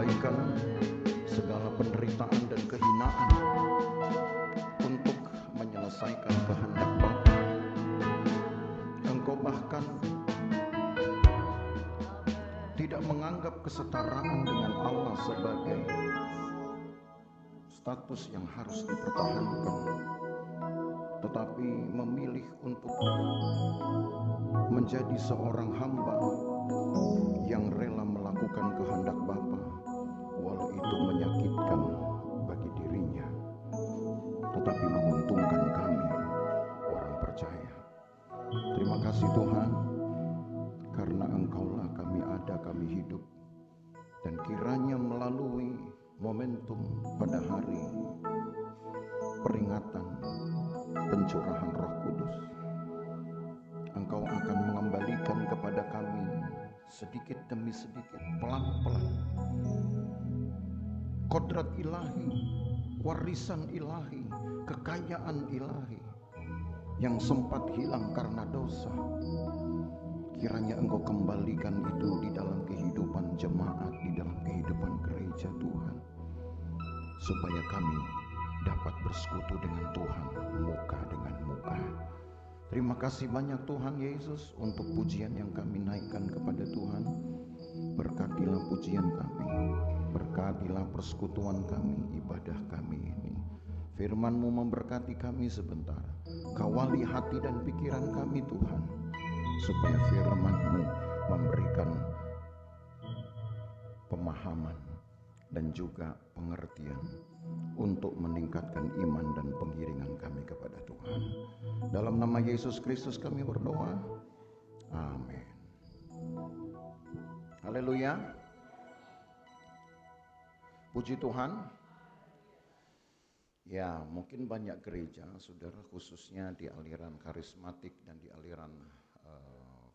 mengabaikan segala penderitaan dan kehinaan untuk menyelesaikan kehendak Bapa. Engkau bahkan tidak menganggap kesetaraan dengan Allah sebagai status yang harus dipertahankan, tetapi memilih untuk menjadi seorang hamba yang rela melakukan kehendak Bapa, walau itu menyakitkan bagi dirinya, tetapi menguntungkan kami, orang percaya. Terima kasih Tuhan, karena Engkaulah kami ada, kami hidup. Dan kiranya melalui momentum pada hari peringatan pencurahan Roh Kudus, Engkau akan mengembalikan kepada kami sedikit demi sedikit, pelan-pelan, kodrat ilahi, warisan ilahi, kekayaan ilahi yang sempat hilang karena dosa. Kiranya Engkau kembalikan itu di dalam kehidupan jemaat, di dalam kehidupan gereja Tuhan, supaya kami dapat bersekutu dengan Tuhan muka dengan muka. Terima kasih banyak Tuhan Yesus untuk pujian yang kami naikkan kepada Tuhan. Berkatilah pujian kami, berkatilah persekutuan kami, ibadah kami ini. Firman-Mu memberkati kami sebentar. Kawali hati dan pikiran kami Tuhan, supaya firman-Mu memberikan pemahaman dan juga pengertian untuk meningkatkan iman dan pengiringan kami kepada Tuhan. Dalam nama Yesus Kristus kami berdoa. Amin. Haleluya. Puji Tuhan. Ya, mungkin banyak gereja, saudara, khususnya di aliran karismatik dan di aliran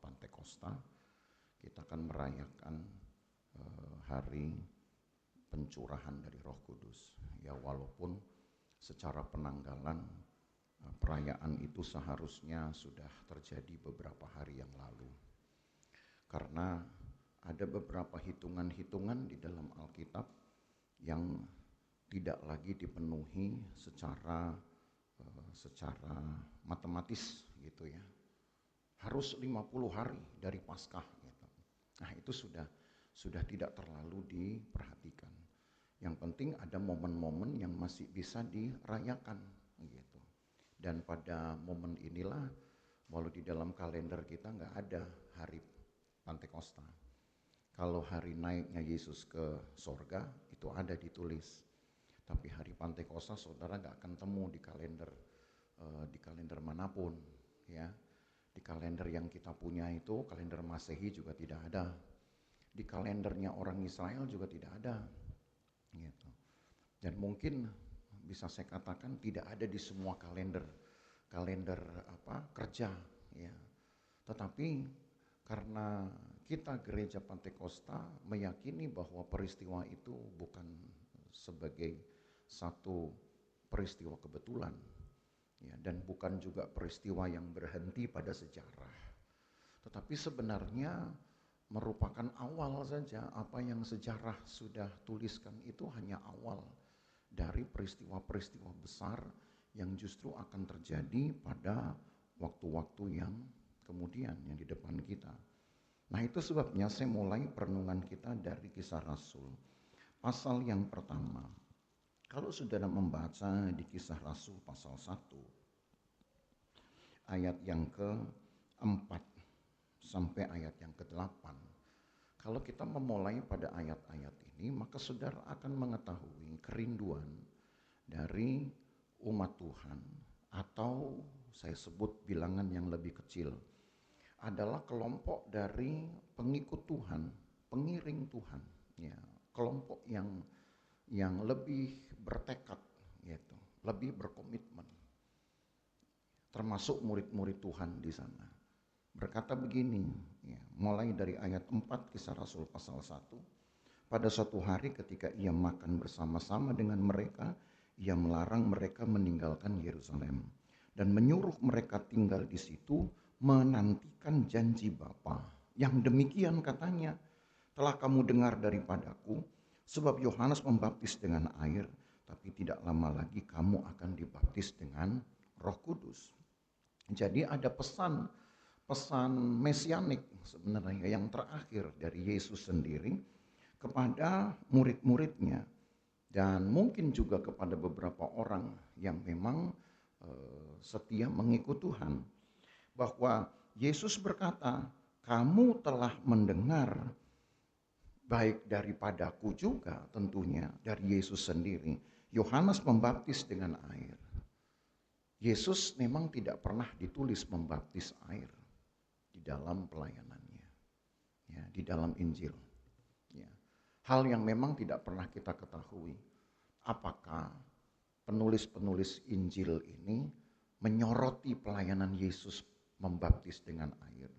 Pantekosta, kita akan merayakan hari pencurahan dari Roh Kudus. Ya, walaupun secara penanggalan perayaan itu seharusnya sudah terjadi beberapa hari yang lalu, karena ada beberapa hitungan-hitungan di dalam Alkitab yang tidak lagi dipenuhi secara matematis gitu ya. Harus 50 hari dari Paskah gitu. Nah, itu sudah tidak terlalu diperhatikan. Yang penting ada momen-momen yang masih bisa dirayakan gitu. Dan pada momen inilah, walau di dalam kalender kita nggak ada hari Pantekosta. Kalau hari naiknya Yesus ke sorga itu ada ditulis. Tapi hari Pantekosta saudara nggak akan temu di kalender manapun ya. Di kalender yang kita punya itu, kalender Masehi juga tidak ada. Di kalendernya orang Israel juga tidak ada. Gitu. Dan mungkin bisa saya katakan tidak ada di semua kalender kerja ya. Tetapi karena kita gereja Pantekosta meyakini bahwa peristiwa itu bukan sebagai satu peristiwa kebetulan ya, dan bukan juga peristiwa yang berhenti pada sejarah, tetapi sebenarnya merupakan awal saja. Apa yang sejarah sudah tuliskan itu hanya awal dari peristiwa-peristiwa besar yang justru akan terjadi pada waktu-waktu yang kemudian, yang di depan kita. Nah, itu sebabnya saya mulai perenungan kita dari Kisah Rasul pasal yang pertama. Kalau saudara membaca di Kisah Rasul pasal 1 ayat yang ke-4 sampai ayat yang ke-8. Kalau kita memulai pada ayat-ayat ini, maka saudara akan mengetahui kerinduan dari umat Tuhan, atau saya sebut bilangan yang lebih kecil adalah kelompok dari pengikut Tuhan, pengiring Tuhan, ya, kelompok yang lebih bertekad, gitu, lebih berkomitmen, termasuk murid-murid Tuhan di sana. Berkata begini, ya, mulai dari ayat 4 Kisah Rasul pasal 1. Pada suatu hari ketika ia makan bersama-sama dengan mereka, ia melarang mereka meninggalkan Yerusalem dan menyuruh mereka tinggal di situ menantikan janji Bapa. Yang demikian katanya, telah kamu dengar daripadaku, Sebab Yohanes membaptis dengan air, tapi tidak lama lagi kamu akan dibaptis dengan Roh Kudus. Jadi ada pesan mesianik sebenarnya yang terakhir dari Yesus sendiri kepada murid-muridnya, dan mungkin juga kepada beberapa orang yang memang setia mengikut Tuhan, bahwa Yesus berkata, kamu telah mendengar baik daripadaku juga tentunya dari Yesus sendiri. Yohanes membaptis dengan air. Yesus memang tidak pernah ditulis membaptis air di dalam pelayanannya, ya, di dalam Injil. Ya. Hal yang memang tidak pernah kita ketahui, apakah penulis-penulis Injil ini menyoroti pelayanan Yesus membaptis dengan air,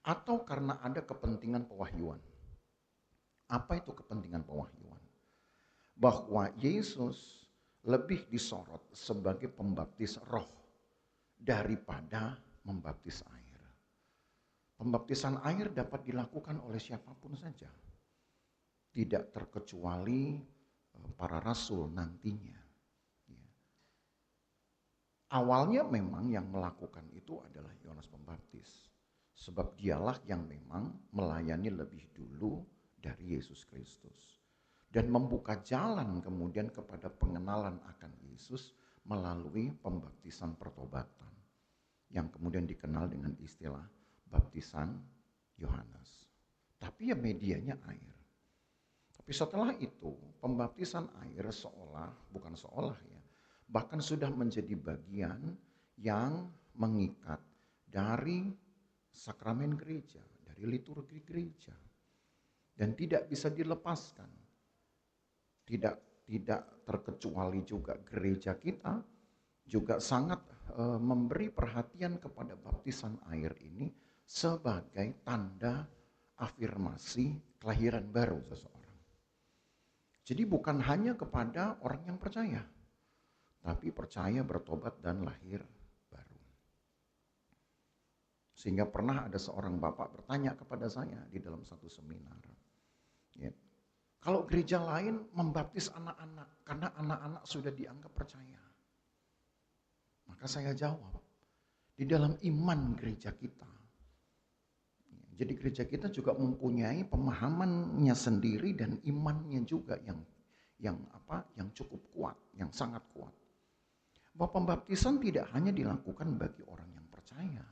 atau karena ada kepentingan pewahyuan. Apa itu kepentingan pewahyuan? Bahwa Yesus lebih disorot sebagai pembaptis roh daripada membaptis air. Pembaptisan air dapat dilakukan oleh siapapun saja, tidak terkecuali para rasul nantinya. Awalnya memang yang melakukan itu adalah Yohanes Pembaptis, sebab dialah yang memang melayani lebih dulu dari Yesus Kristus dan membuka jalan kemudian kepada pengenalan akan Yesus melalui pembaptisan pertobatan yang kemudian dikenal dengan istilah baptisan Yohanes. Tapi ya medianya air. Tapi setelah itu pembaptisan air bahkan sudah menjadi bagian yang mengikat dari sakramen gereja, dari liturgi gereja. Dan tidak bisa dilepaskan. Tidak terkecuali juga gereja kita juga sangat memberi perhatian kepada baptisan air ini sebagai tanda afirmasi kelahiran baru seseorang. Jadi bukan hanya kepada orang yang percaya, tapi percaya, bertobat, dan lahir baru. Sehingga pernah ada seorang bapak bertanya kepada saya di dalam satu seminar, ya, kalau gereja lain membaptis anak-anak karena anak-anak sudah dianggap percaya. Maka saya jawab, di dalam iman gereja kita. Jadi gereja kita juga mempunyai pemahamannya sendiri dan imannya juga yang cukup kuat, yang sangat kuat. Bahwa pembaptisan tidak hanya dilakukan bagi orang yang percaya,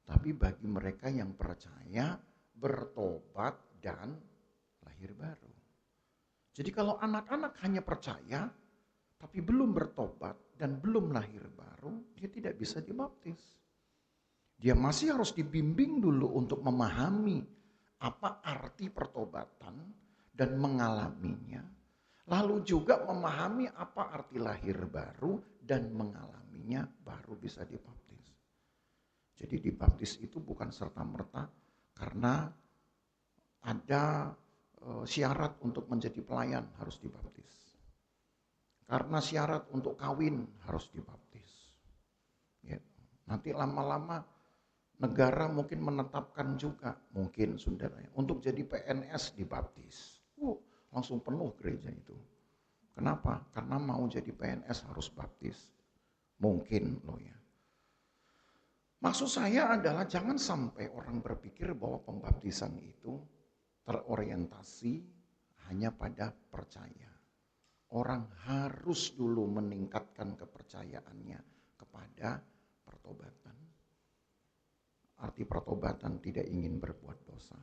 tapi bagi mereka yang percaya, bertobat, dan lahir baru. Jadi kalau anak-anak hanya percaya, tapi belum bertobat dan belum lahir baru, dia tidak bisa dibaptis. Dia masih harus dibimbing dulu untuk memahami apa arti pertobatan dan mengalaminya. Lalu juga memahami apa arti lahir baru dan mengalaminya, baru bisa dibaptis. Jadi dibaptis itu bukan serta-merta karena ada syarat untuk menjadi pelayan harus dibaptis. Karena syarat untuk kawin harus dibaptis. Ya. Nanti lama-lama negara mungkin menetapkan juga, mungkin saudara, untuk jadi PNS dibaptis. Langsung penuh gereja itu. Kenapa? Karena mau jadi PNS harus baptis. Mungkin loh ya. Maksud saya adalah jangan sampai orang berpikir bahwa pembaptisan itu terorientasi hanya pada percaya. Orang harus dulu meningkatkan kepercayaannya kepada pertobatan. Arti pertobatan tidak ingin berbuat dosa.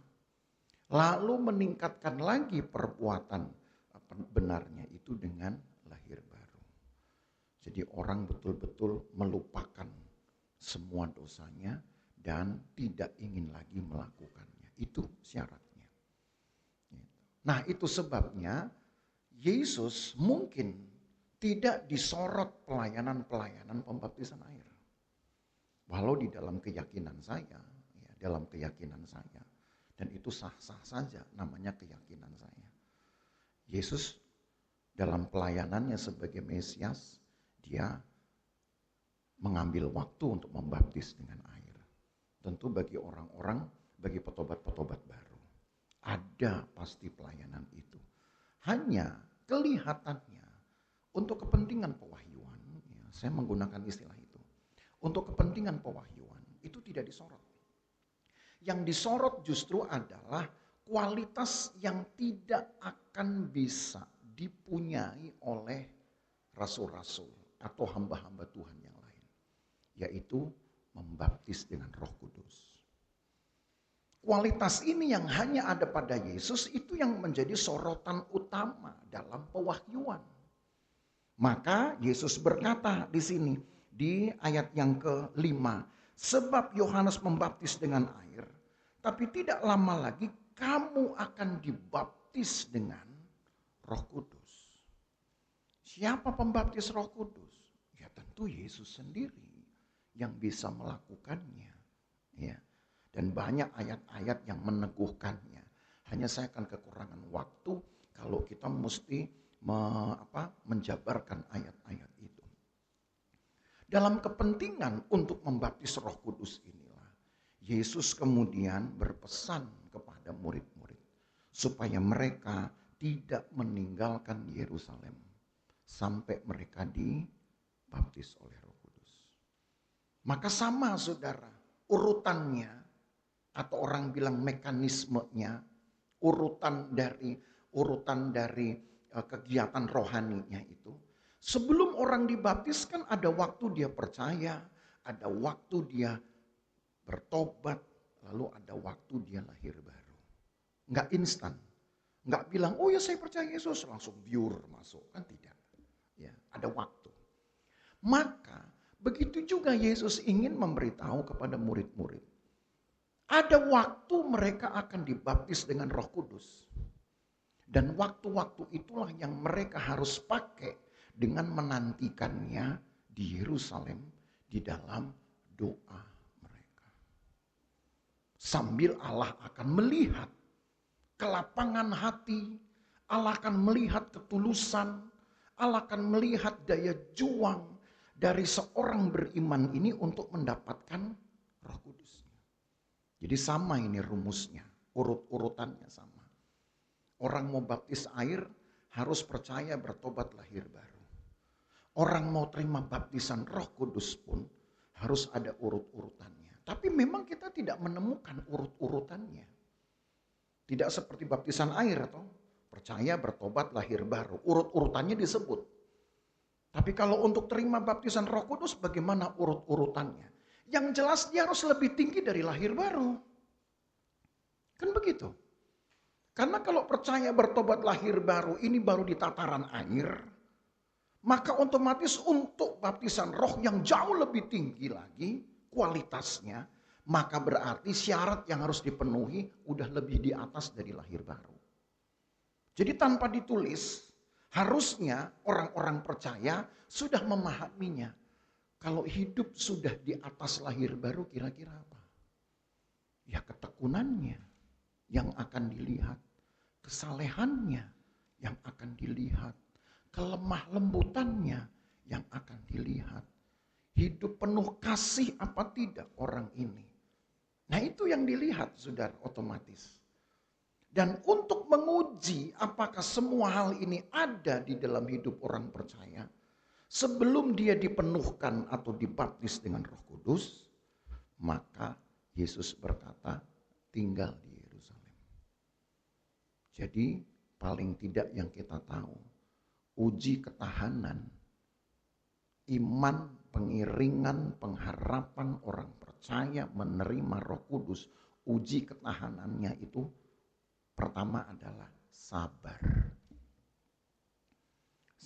Lalu meningkatkan lagi perbuatan benarnya itu dengan lahir baru. Jadi orang betul-betul melupakan semua dosanya dan tidak ingin lagi melakukannya. Itu syaratnya. Nah, itu sebabnya Yesus mungkin tidak disorot pelayanan-pelayanan pembaptisan air. Walau di dalam keyakinan saya, dan itu sah-sah saja, namanya keyakinan saya. Yesus dalam pelayanannya sebagai Mesias, dia mengambil waktu untuk membaptis dengan air. Tentu bagi orang-orang, bagi petobat-petobat baru, ada pasti pelayanan itu. Hanya kelihatannya untuk kepentingan pewahyuan, ya, saya menggunakan istilah itu. Untuk kepentingan pewahyuan itu tidak disorot. Yang disorot justru adalah kualitas yang tidak akan bisa dipunyai oleh rasul-rasul atau hamba-hamba Tuhan yang lain, yaitu membaptis dengan Roh Kudus. Kualitas ini yang hanya ada pada Yesus itu yang menjadi sorotan utama dalam pewahyuan. Maka Yesus berkata di sini di ayat yang ke-5, sebab Yohanes membaptis dengan air, tapi tidak lama lagi kamu akan dibaptis dengan Roh Kudus. Siapa pembaptis Roh Kudus? Ya tentu Yesus sendiri yang bisa melakukannya. Ya. Dan banyak ayat-ayat yang meneguhkannya. Hanya saya akan kekurangan waktu kalau kita mesti menjabarkan ayat-ayat itu. Dalam kepentingan untuk membaptis Roh Kudus inilah, Yesus kemudian berpesan kepada murid-murid supaya mereka tidak meninggalkan Yerusalem sampai mereka dibaptis oleh Roh Kudus. Maka sama saudara, urutannya atau orang bilang mekanismenya, urutan dari kegiatan rohaninya itu. Sebelum orang dibaptis kan ada waktu dia percaya, ada waktu dia bertobat, lalu ada waktu dia lahir baru. Enggak instan. Enggak bilang, oh ya saya percaya Yesus, langsung biur masuk. Kan tidak. Ya, ada waktu. Maka begitu juga Yesus ingin memberitahu kepada murid-murid. Ada waktu mereka akan dibaptis dengan Roh Kudus. Dan waktu-waktu itulah yang mereka harus pakai dengan menantikannya di Yerusalem di dalam doa mereka. Sambil Allah akan melihat kelapangan hati, Allah akan melihat ketulusan, Allah akan melihat daya juang dari seorang beriman ini untuk mendapatkan Roh Kudus. Jadi sama ini rumusnya, urutannya sama. Orang mau baptis air harus percaya bertobat lahir baru. Orang mau terima baptisan Roh Kudus pun harus ada urut-urutannya. Tapi memang kita tidak menemukan urut-urutannya. Tidak seperti baptisan air atau percaya bertobat lahir baru. Urut-urutannya disebut. Tapi kalau untuk terima baptisan Roh Kudus bagaimana urut-urutannya? Yang jelas dia harus lebih tinggi dari lahir baru. Kan begitu. Karena kalau percaya bertobat lahir baru ini baru di tataran air, maka otomatis untuk baptisan roh yang jauh lebih tinggi lagi kualitasnya, maka berarti syarat yang harus dipenuhi udah lebih di atas dari lahir baru. Jadi tanpa ditulis, harusnya orang-orang percaya sudah memahaminya. Kalau hidup sudah di atas lahir baru kira-kira apa? Ya ketekunannya yang akan dilihat. Kesalehannya yang akan dilihat. Kelemah lembutannya yang akan dilihat. Hidup penuh kasih apa tidak orang ini. Nah itu yang dilihat saudara otomatis. Dan untuk menguji apakah semua hal ini ada di dalam hidup orang percaya. Sebelum dia dipenuhkan atau dibaptis dengan Roh Kudus, maka Yesus berkata, tinggal di Yerusalem. Jadi paling tidak yang kita tahu, uji ketahanan, iman, pengiringan, pengharapan orang percaya menerima Roh Kudus, uji ketahanannya itu pertama adalah sabar.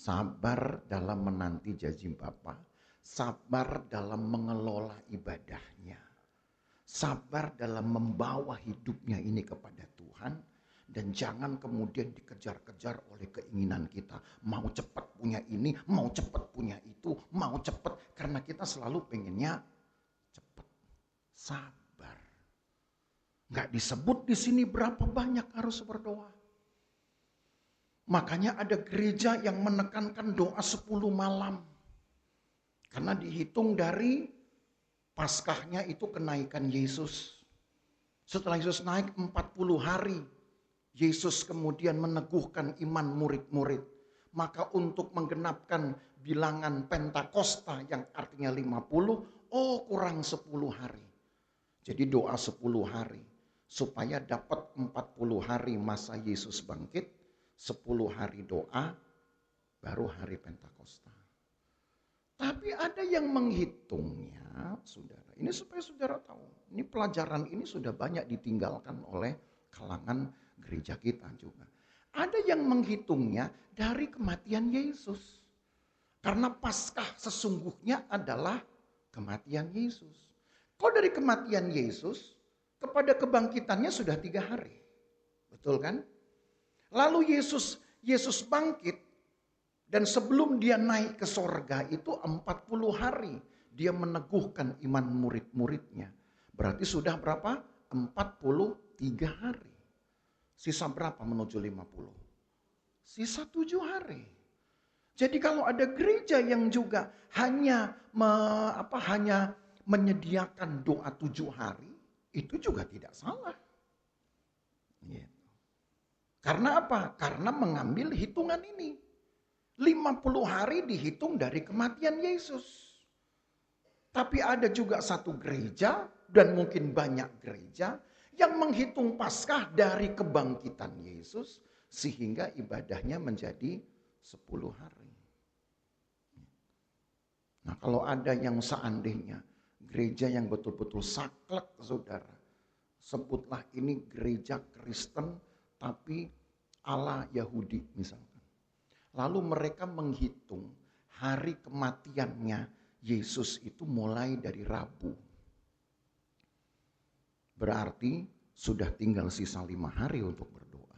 Sabar dalam menanti janji Bapa, sabar dalam mengelola ibadahnya, sabar dalam membawa hidupnya ini kepada Tuhan, dan jangan kemudian dikejar-kejar oleh keinginan kita. Mau cepat punya ini, mau cepat punya itu, mau cepat, karena kita selalu pengennya cepat. Sabar. Nggak disebut di sini berapa banyak harus berdoa. Makanya ada gereja yang menekankan doa 10 malam. Karena dihitung dari Paskahnya itu kenaikan Yesus. Setelah Yesus naik 40 hari. Yesus kemudian meneguhkan iman murid-murid. Maka untuk menggenapkan bilangan Pentakosta yang artinya 50, kurang 10 hari. Jadi doa 10 hari. Supaya dapat 40 hari masa Yesus bangkit, 10 hari doa, baru hari Pentakosta. Tapi ada yang menghitungnya, saudara. Ini supaya saudara tahu. Ini pelajaran ini sudah banyak ditinggalkan oleh kalangan gereja kita juga. Ada yang menghitungnya dari kematian Yesus. Karena Paskah sesungguhnya adalah kematian Yesus. Kalau dari kematian Yesus kepada kebangkitannya sudah 3 hari. Betul kan? Lalu Yesus bangkit. Dan sebelum dia naik ke sorga itu 40 hari. Dia meneguhkan iman murid-muridnya. Berarti sudah berapa? 43 hari. Sisa berapa menuju 50? Sisa 7 hari. Jadi kalau ada gereja yang juga hanya menyediakan doa 7 hari, itu juga tidak salah. Gitu. Karena apa? Karena mengambil hitungan ini. 50 hari dihitung dari kematian Yesus. Tapi ada juga satu gereja dan mungkin banyak gereja yang menghitung Paskah dari kebangkitan Yesus sehingga ibadahnya menjadi 10 hari. Nah, kalau ada yang seandainya gereja yang betul-betul saklek, saudara, sebutlah ini gereja Kristen tapi ala Yahudi misalnya. Lalu mereka menghitung hari kematiannya Yesus itu mulai dari Rabu. Berarti sudah tinggal sisa 5 hari untuk berdoa.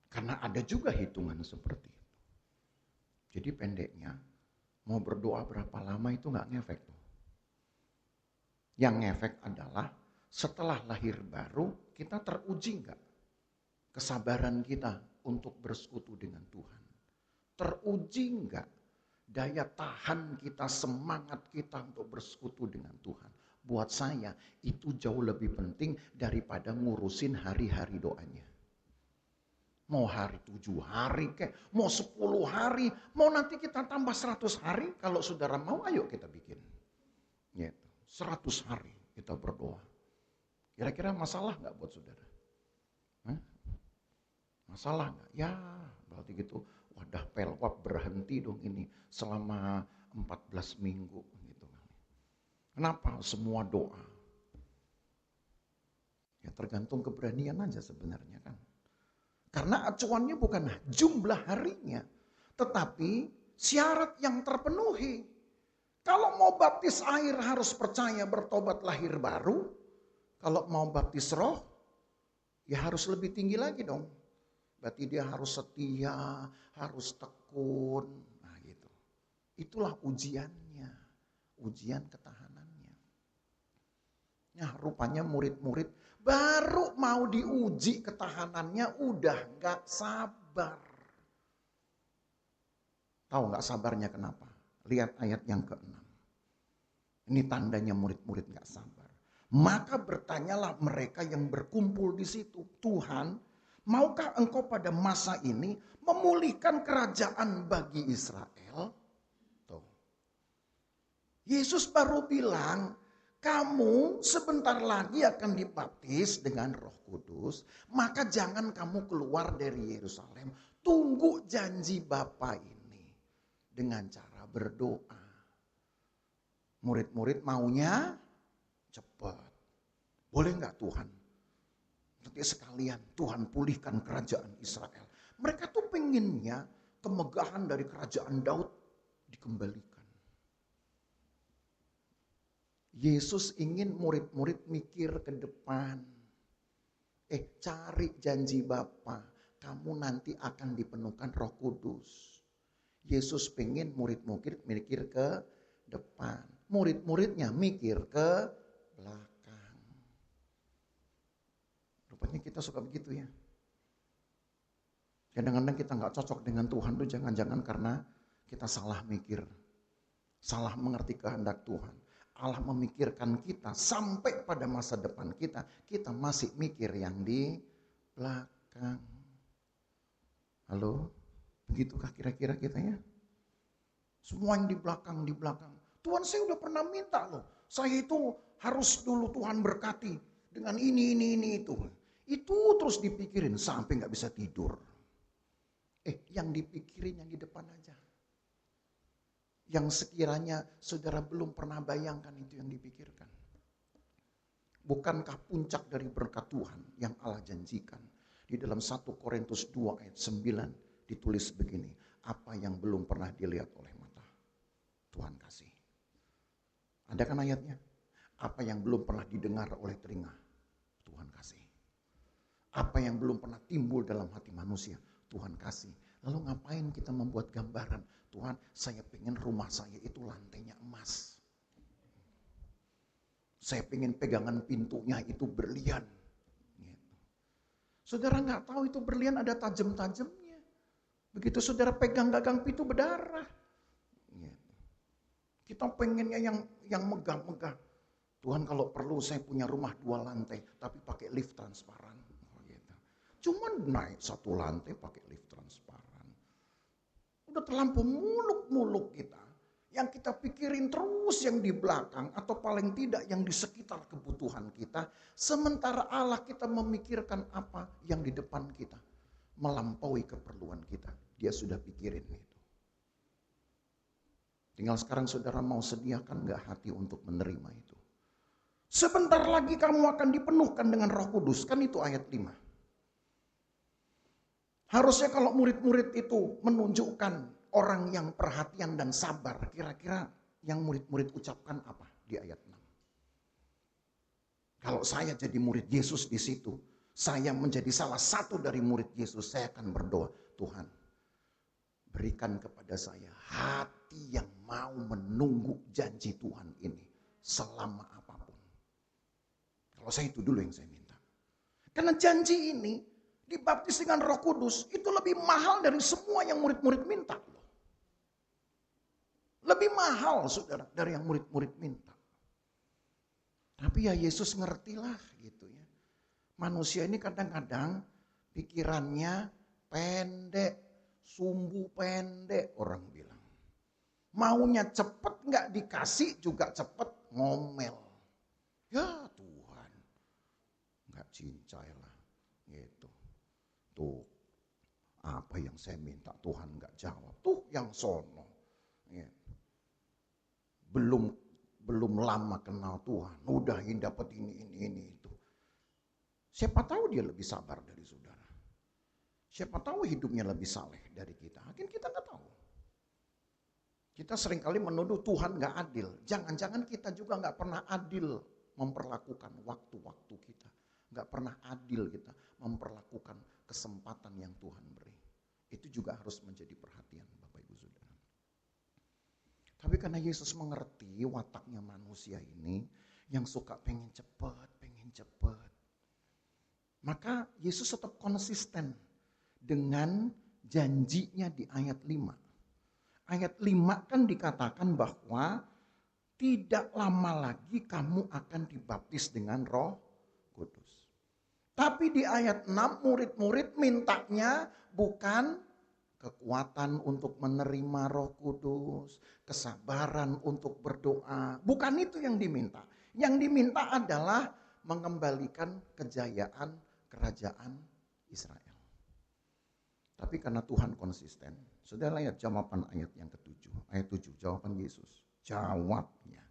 Karena ada juga hitungan seperti itu. Jadi pendeknya, mau berdoa berapa lama itu gak ngefek tuh. Yang ngefek adalah setelah lahir baru kita teruji gak kesabaran kita untuk bersekutu dengan Tuhan. Teruji enggak daya tahan kita, semangat kita untuk bersekutu dengan Tuhan. Buat saya itu jauh lebih penting daripada ngurusin hari-hari doanya. Mau hari 7 hari kek, mau 10 hari, mau nanti kita tambah 100 hari. Kalau saudara mau ayo kita bikin. Gitu. 100 hari kita berdoa. Kira-kira masalah enggak buat saudara? Masalah enggak? Ya berarti gitu. Wadah pelwap berhenti dong ini selama 14 minggu gitu. Kenapa? Semua doa. Ya tergantung keberanian aja sebenarnya kan. Karena acuannya bukan jumlah harinya, tetapi syarat yang terpenuhi. Kalau mau baptis air harus percaya bertobat lahir baru. Kalau mau baptis roh, ya harus lebih tinggi lagi dong. Berarti dia harus setia, harus tekun. Nah gitu. Itulah ujiannya. Ujian ketahanannya. Nah rupanya murid-murid baru mau diuji ketahanannya udah gak sabar. Tahu gak sabarnya kenapa? Lihat ayat yang ke-6. Ini tandanya murid-murid gak sabar. Maka bertanyalah mereka yang berkumpul di situ. Tuhan, maukah engkau pada masa ini memulihkan kerajaan bagi Israel? Tuh. Yesus baru bilang, kamu sebentar lagi akan dibaptis dengan Roh Kudus, maka jangan kamu keluar dari Yerusalem. Tunggu janji Bapa ini dengan cara berdoa. Murid-murid maunya cepat. Boleh enggak Tuhan? Nanti sekalian Tuhan pulihkan kerajaan Israel. Mereka tuh pengennya kemegahan dari kerajaan Daud dikembalikan. Yesus ingin murid-murid mikir ke depan. Cari janji Bapa. Kamu nanti akan dipenuhkan Roh Kudus. Yesus pengen murid-murid mikir ke depan. Murid-muridnya mikir ke belakang. Rupanya kita suka begitu ya. Kadang-kadang kita gak cocok dengan Tuhan tuh jangan-jangan karena kita salah mikir. Salah mengerti kehendak Tuhan. Allah memikirkan kita sampai pada masa depan kita. Kita masih mikir yang di belakang. belakang. Halo, begitukah kira-kira kita ya? Semua yang di belakang, di belakang. Tuhan, saya udah pernah minta loh. Saya itu harus dulu Tuhan berkati dengan ini, itu. Itu terus dipikirin sampai gak bisa tidur. Yang dipikirin yang di depan aja. Yang sekiranya saudara belum pernah bayangkan itu yang dipikirkan. Bukankah puncak dari berkat Tuhan yang Allah janjikan? Di dalam 1 Korintus 2 ayat 9 ditulis begini. Apa yang belum pernah dilihat oleh mata, Tuhan kasih. Ada kan ayatnya? Apa yang belum pernah didengar oleh telinga, Tuhan kasih. Apa yang belum pernah timbul dalam hati manusia, Tuhan kasih. Lalu ngapain kita membuat gambaran? Tuhan, saya pengen rumah saya itu lantainya emas. Saya pengen pegangan pintunya itu berlian. Gitu. Saudara nggak tahu itu berlian ada tajam-tajamnya. Begitu saudara pegang gagang pintu berdarah. Gitu. Kita pengennya yang megah-megah. Tuhan, kalau perlu saya punya rumah 2 lantai, tapi pakai lift transparan. Gitu. Cuman naik 1 lantai pakai lift transparan. Udah terlampau muluk-muluk kita. Yang kita pikirin terus yang di belakang, atau paling tidak yang di sekitar kebutuhan kita. Sementara Allah kita memikirkan apa yang di depan kita. Melampaui keperluan kita. Dia sudah pikirin itu. Tinggal sekarang saudara mau sediakan gak hati untuk menerima itu. Sebentar lagi kamu akan dipenuhkan dengan Roh Kudus. Kan itu ayat 5. Harusnya kalau murid-murid itu menunjukkan orang yang perhatian dan sabar. Kira-kira yang murid-murid ucapkan apa di ayat 6. Kalau saya jadi murid Yesus di situ. Saya menjadi salah satu dari murid Yesus. Saya akan berdoa. Tuhan, berikan kepada saya hati yang mau menunggu janji Tuhan ini selama apapun. Kalau saya itu dulu yang saya minta. Karena janji ini dibaptis dengan Roh Kudus itu lebih mahal dari semua yang murid-murid minta. Lebih mahal saudara dari yang murid-murid minta. Tapi ya Yesus ngertilah gitu ya. Manusia ini kadang-kadang pikirannya pendek. Sumbu pendek orang bilang. Maunya cepet gak dikasih juga cepet ngomel. Ya Tuhan. Gak cincai lah. Gitu. Tuh. Apa yang saya minta Tuhan gak jawab. Tuh yang sono. Gitu. Belum lama kenal Tuhan. Udahin dapat ini itu. Siapa tahu dia lebih sabar dari saudara. Siapa tahu hidupnya lebih saleh dari kita. Mungkin kita nggak tahu. Kita seringkali menuduh Tuhan nggak adil. Jangan-jangan kita juga nggak pernah adil memperlakukan waktu-waktu kita. Nggak pernah adil kita memperlakukan kesempatan yang Tuhan beri. Itu juga harus menjadi perhatian Bapak Ibu Saudara. Tapi karena Yesus mengerti wataknya manusia ini yang suka pengen cepat. Maka Yesus tetap konsisten dengan janjinya di ayat 5. Ayat 5 kan dikatakan bahwa tidak lama lagi kamu akan dibaptis dengan Roh Kudus. Tapi di ayat 6 murid-murid mintanya bukan kekuatan untuk menerima Roh Kudus, kesabaran untuk berdoa. Bukan itu yang diminta. Yang diminta adalah mengembalikan kejayaan kerajaan Israel. Tapi karena Tuhan konsisten, saudara lihat jawaban ayat yang ke-7. Ayat 7, jawaban Yesus. Jawabnya.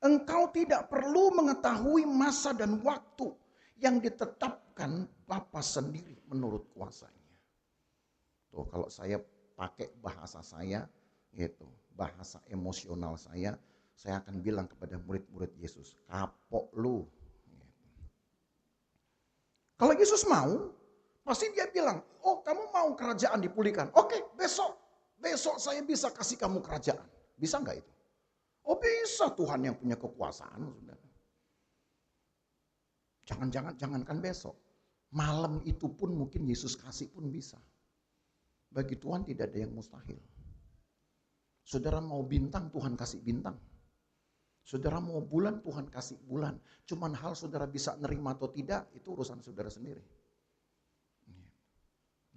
Engkau tidak perlu mengetahui masa dan waktu yang ditetapkan Bapa sendiri menurut kuasanya. Tuh kalau saya pakai bahasa saya, itu bahasa emosional saya akan bilang kepada murid-murid Yesus, kapok lu. Gitu. Kalau Yesus mau, pasti dia bilang, oh kamu mau kerajaan dipulihkan. Oke, besok saya bisa kasih kamu kerajaan. Bisa nggak itu? Oh bisa, Tuhan yang punya kekuasaan. Saudara. Jangankan besok. Malam itu pun mungkin Yesus kasih pun bisa. Bagi Tuhan tidak ada yang mustahil. Saudara mau bintang, Tuhan kasih bintang. Saudara mau bulan, Tuhan kasih bulan. Cuman hal saudara bisa nerima atau tidak, itu urusan saudara sendiri.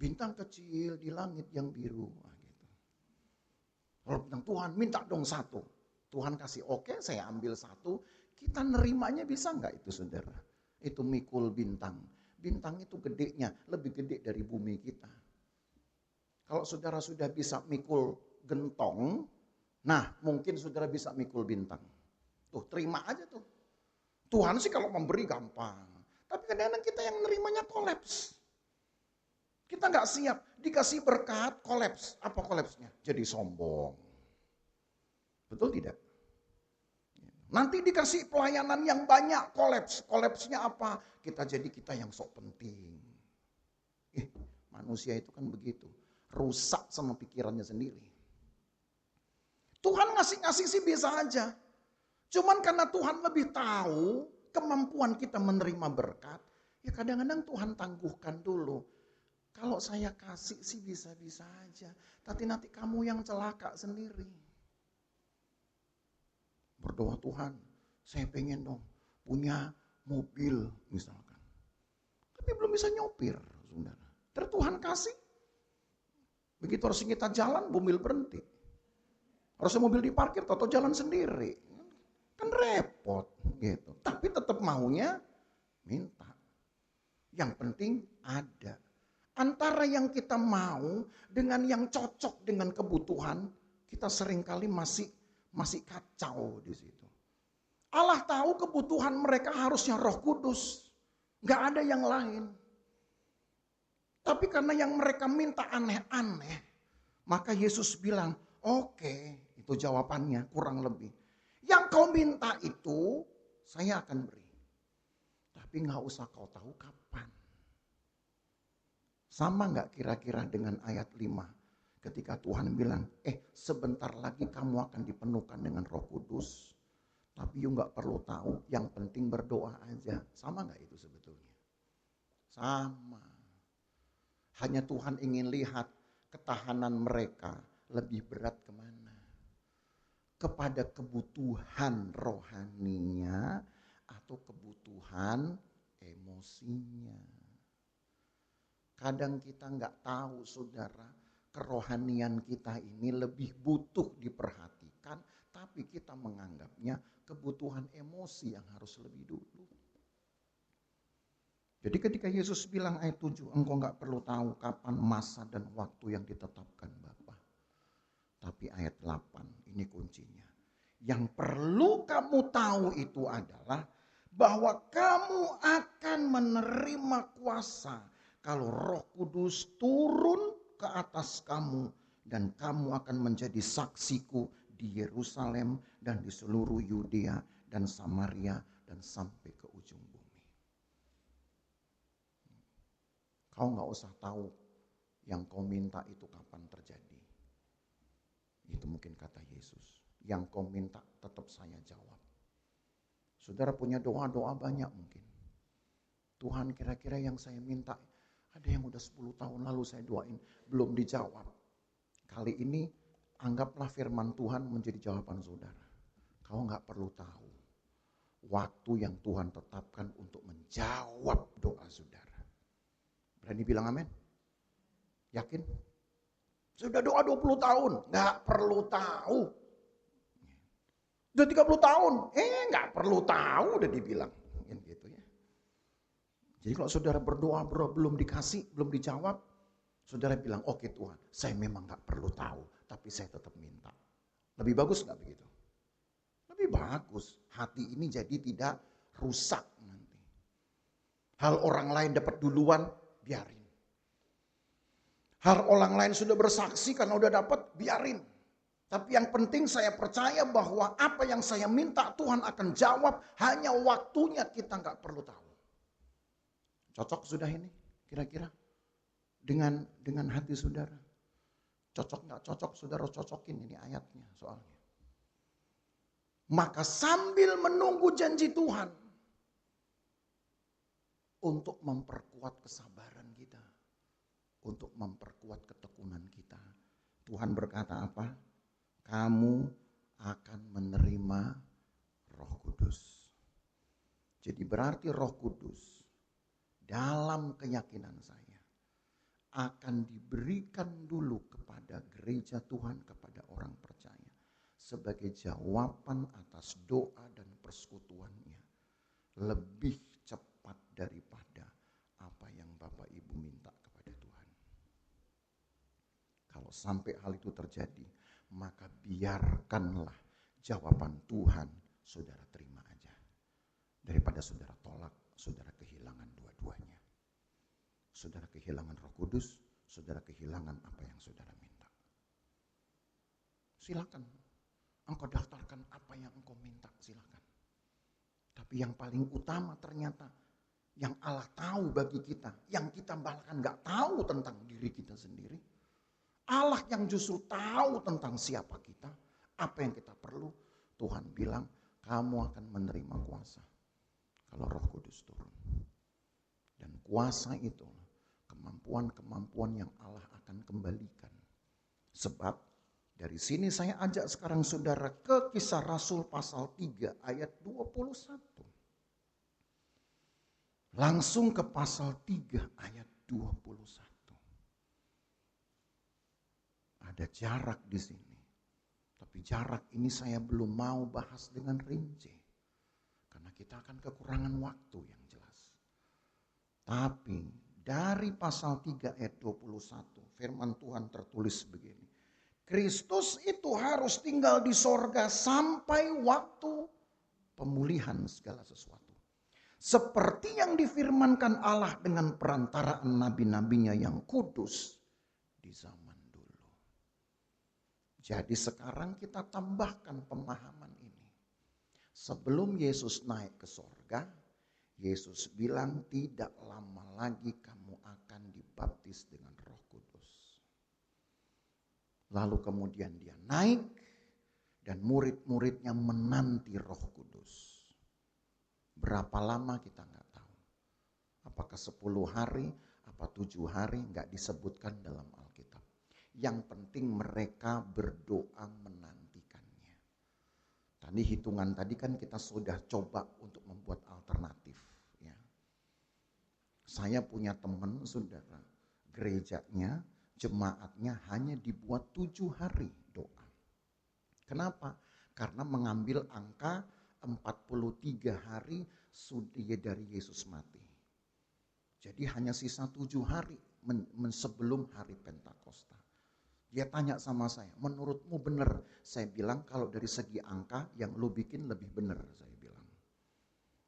Bintang kecil di langit yang biru. Nah, gitu. Kalau bilang Tuhan minta dong satu. Tuhan kasih oke, saya ambil satu. Kita nerimanya bisa nggak itu saudara? Itu mikul bintang. Bintang itu gedenya, lebih gede dari bumi kita. Kalau saudara sudah bisa mikul gentong, nah mungkin saudara bisa mikul bintang. Tuh terima aja tuh. Tuhan sih kalau memberi gampang. Tapi kadang-kadang kita yang nerimanya kolaps. Kita nggak siap, dikasih berkat, kolaps. Apa kolapsnya? Jadi sombong. Betul tidak? Nanti dikasih pelayanan yang banyak, kolaps. Kolapsnya apa? Kita jadi kita yang sok penting. Manusia itu kan begitu. Rusak sama pikirannya sendiri. Tuhan ngasih-ngasih sih bisa aja. Cuman karena Tuhan lebih tahu kemampuan kita menerima berkat, ya kadang-kadang Tuhan tangguhkan dulu. Kalau saya kasih sih bisa-bisa aja. Tapi nanti kamu yang celaka sendiri. Berdoa Tuhan, saya pengen dong punya mobil misalkan. Tapi belum bisa nyopir, saudara. Terus Tuhan kasih. Begitu harus kita jalan, mobil berhenti. Harusnya mobil diparkir, atau jalan sendiri. Kan repot gitu. Tapi tetap maunya minta. Yang penting ada. Antara yang kita mau dengan yang cocok dengan kebutuhan, kita seringkali masih kacau di situ. Allah tahu kebutuhan mereka harusnya Roh Kudus. Gak ada yang lain. Tapi karena yang mereka minta aneh-aneh, maka Yesus bilang, oke, itu jawabannya kurang lebih. Yang kau minta itu saya akan beri. Tapi gak usah kau tahu kapan. Sama gak kira-kira dengan ayat 5? Ketika Tuhan bilang, sebentar lagi kamu akan dipenuhkan dengan Roh Kudus. Tapi you gak perlu tahu, yang penting berdoa aja. Sama gak itu sebetulnya? Sama. Hanya Tuhan ingin lihat ketahanan mereka lebih berat kemana. Kepada kebutuhan rohaninya atau kebutuhan emosinya. Kadang kita nggak tahu saudara, kerohanian kita ini lebih butuh diperhatikan, tapi kita menganggapnya kebutuhan emosi yang harus lebih dulu. Jadi ketika Yesus bilang ayat 7, engkau nggak perlu tahu kapan masa dan waktu yang ditetapkan Bapa. Tapi ayat 8, ini kuncinya. Yang perlu kamu tahu itu adalah bahwa kamu akan menerima kuasa kalau Roh Kudus turun ke atas kamu dan kamu akan menjadi saksiku di Yerusalem dan di seluruh Yudea dan Samaria dan sampai ke ujung bumi. Kau nggak usah tahu yang kau minta itu kapan terjadi. Itu mungkin kata Yesus. Yang kau minta tetap saya jawab. Saudara punya doa-doa banyak mungkin. Tuhan kira-kira yang saya minta, ada yang udah 10 tahun lalu saya doain, belum dijawab. Kali ini anggaplah firman Tuhan menjadi jawaban saudara. Kau nggak perlu tahu waktu yang Tuhan tetapkan untuk menjawab doa saudara. Berani bilang amin? Yakin? Sudah doa 20 tahun, nggak perlu tahu. Udah 30 tahun, nggak perlu tahu udah dibilang. Gitu ya. Jadi kalau saudara berdoa belum dikasih, belum dijawab, saudara bilang, oke Tuhan, saya memang nggak perlu tahu, tapi saya tetap minta. Lebih bagus nggak begitu? Lebih bagus. Hati ini jadi tidak rusak nanti. Hal orang lain dapat duluan, biarin. Hal orang lain sudah bersaksi karena udah dapat, biarin. Tapi yang penting saya percaya bahwa apa yang saya minta Tuhan akan jawab, hanya waktunya kita nggak perlu tahu. Cocok sudah ini kira-kira dengan hati saudara? Cocok nggak cocok, saudara cocokin ini ayatnya soalnya. Maka sambil menunggu janji Tuhan untuk memperkuat kesabaran kita, untuk memperkuat ketekunan kita, Tuhan berkata apa? Kamu akan menerima Roh Kudus. Jadi berarti Roh Kudus dalam keyakinan saya akan diberikan dulu kepada gereja Tuhan, kepada orang percaya, sebagai jawaban atas doa dan persekutuannya, lebih cepat daripada apa yang Bapak Ibu minta kepada Tuhan. Kalau sampai hal itu terjadi, maka biarkanlah jawaban Tuhan saudara terima aja. Daripada saudara tolak, saudara kehilangan dua-duanya. Saudara kehilangan Roh Kudus, saudara kehilangan apa yang saudara minta. Silakan, engkau daftarkan apa yang engkau minta, silakan. Tapi yang paling utama ternyata, yang Allah tahu bagi kita, yang kita bahkan gak tahu tentang diri kita sendiri. Allah yang justru tahu tentang siapa kita, apa yang kita perlu. Tuhan bilang, kamu akan menerima kuasa kalau Roh Kudus turun. Dan kuasa itu kemampuan-kemampuan yang Allah akan kembalikan. Sebab dari sini saya ajak sekarang saudara ke Kisah Rasul pasal 3 ayat 21. Langsung ke pasal 3 ayat 21. Ada jarak di sini. Tapi jarak ini saya belum mau bahas dengan rinci. Karena kita akan kekurangan waktu yang jelas. Tapi dari pasal 3 ayat 21 firman Tuhan tertulis begini. Kristus itu harus tinggal di sorga sampai waktu pemulihan segala sesuatu. Seperti yang difirmankan Allah dengan perantaraan nabi-nabinya yang kudus di zaman. Jadi sekarang kita tambahkan pemahaman ini. Sebelum Yesus naik ke sorga, Yesus bilang tidak lama lagi kamu akan dibaptis dengan Roh Kudus. Lalu kemudian dia naik dan murid-muridnya menanti Roh Kudus. Berapa lama kita nggak tahu. Apakah 10 hari, apa 7 hari, nggak disebutkan dalam Alkitab. Yang penting mereka berdoa menantikannya. Tadi hitungan tadi kan kita sudah coba untuk membuat alternatif. Ya. Saya punya teman saudara, gerejanya, jemaatnya hanya dibuat 7 hari doa. Kenapa? Karena mengambil angka 43 hari sudah dari Yesus mati. Jadi hanya sisa 7 hari sebelum hari Pentakosta. Dia tanya sama saya, menurutmu benar? Saya bilang kalau dari segi angka yang lu bikin lebih benar, saya bilang.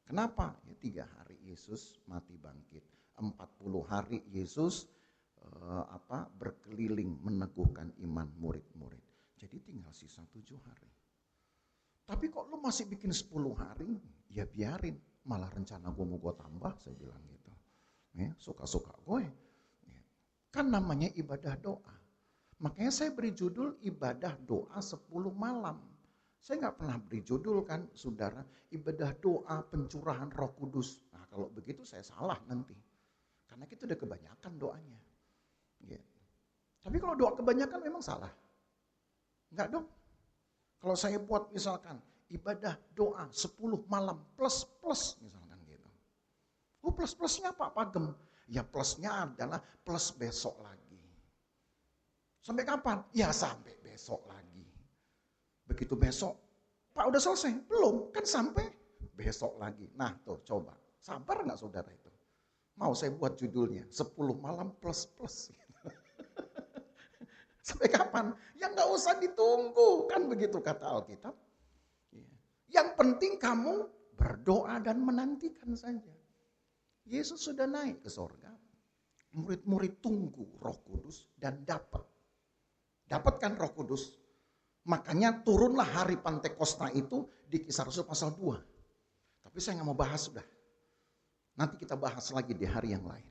Kenapa? Ya 3 hari Yesus mati bangkit. 40 hari Yesus berkeliling meneguhkan iman murid-murid. Jadi tinggal sisa 7 hari. Tapi kok lu masih bikin 10 hari? Ya biarin, malah rencana gue mau gue tambah, saya bilang gitu. Ya, suka-suka gue. Ya. Kan namanya ibadah doa. Makanya saya beri judul ibadah doa 10 malam. Saya nggak pernah beri judul kan saudara, ibadah doa pencurahan Roh Kudus. Nah kalau begitu saya salah nanti. Karena kita udah kebanyakan doanya. Ya. Tapi kalau doa kebanyakan memang salah. Enggak dong. Kalau saya buat misalkan ibadah doa 10 malam plus misalkan gitu. Oh plus-plusnya apa Pak Gem? Ya plusnya adalah plus besok lagi. Sampai kapan? Ya sampai besok lagi. Begitu besok, Pak udah selesai? Belum, kan sampai besok lagi. Nah tuh coba, sabar gak saudara itu? Mau saya buat judulnya, 10 malam plus. Sampai kapan? Ya gak usah ditunggu, kan begitu kata Alkitab. Yang penting kamu berdoa dan menantikan saja. Yesus sudah naik ke sorga. Murid-murid tunggu Roh Kudus dan dapatkan Roh Kudus. Makanya turunlah hari Pentakosta itu di Kisah Rasul pasal 2. Tapi saya gak mau bahas sudah. Nanti kita bahas lagi di hari yang lain.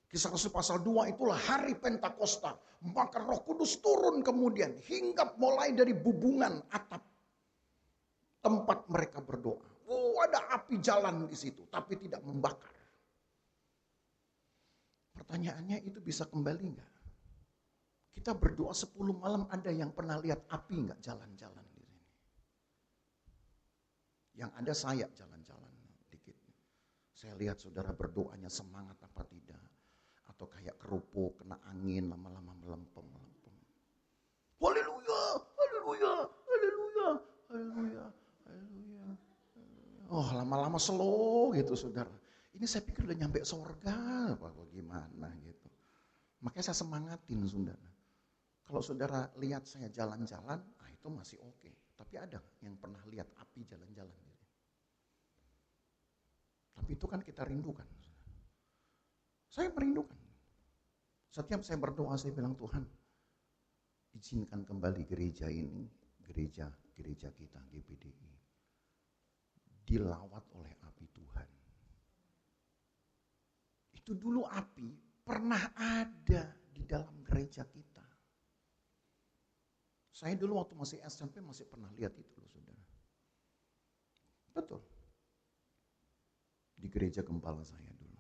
Kisah Rasul pasal 2 itulah hari Pentakosta. Maka Roh Kudus turun kemudian hingga mulai dari bubungan atap tempat mereka berdoa. Ada api jalan di situ tapi tidak membakar. Pertanyaannya itu bisa kembali enggak? Kita berdoa 10 malam, ada yang pernah lihat api enggak jalan-jalan di sini? Yang ada saya jalan-jalan dikit. Saya lihat saudara berdoanya semangat apa tidak. Atau kayak kerupuk, kena angin, lama-lama melempem. Haleluya, haleluya, haleluya, haleluya, haleluya. Oh, lama-lama slow gitu, saudara. Ini saya pikir udah nyampe surga, apa gimana gitu. Makanya saya semangatin, saudara. Kalau saudara lihat saya jalan-jalan, itu masih oke. Tapi ada yang pernah lihat api jalan-jalan gitu. Tapi itu kan kita rindukan. Saya merindukan. Setiap saya berdoa, saya bilang, Tuhan, izinkan kembali gereja ini, gereja kita, GPDI, dilawat oleh api Tuhan. Itu dulu api pernah ada di dalam gereja kita. Saya dulu waktu masih SMP masih pernah lihat itu loh, saudara. Betul. Di gereja gembala saya dulu.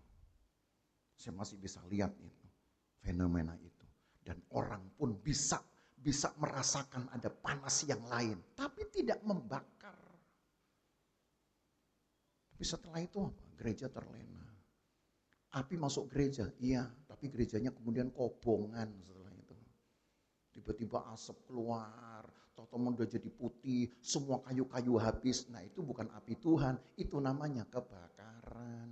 Saya masih bisa lihat itu, fenomena itu. Dan orang pun bisa merasakan ada panas yang lain, tapi tidak membakar. Tapi setelah itu apa? Gereja terlena. Api masuk gereja, iya, tapi gerejanya kemudian kobongan setelah itu. Tiba-tiba asap keluar, totoman udah jadi putih, semua kayu-kayu habis. Nah itu bukan api Tuhan, itu namanya kebakaran.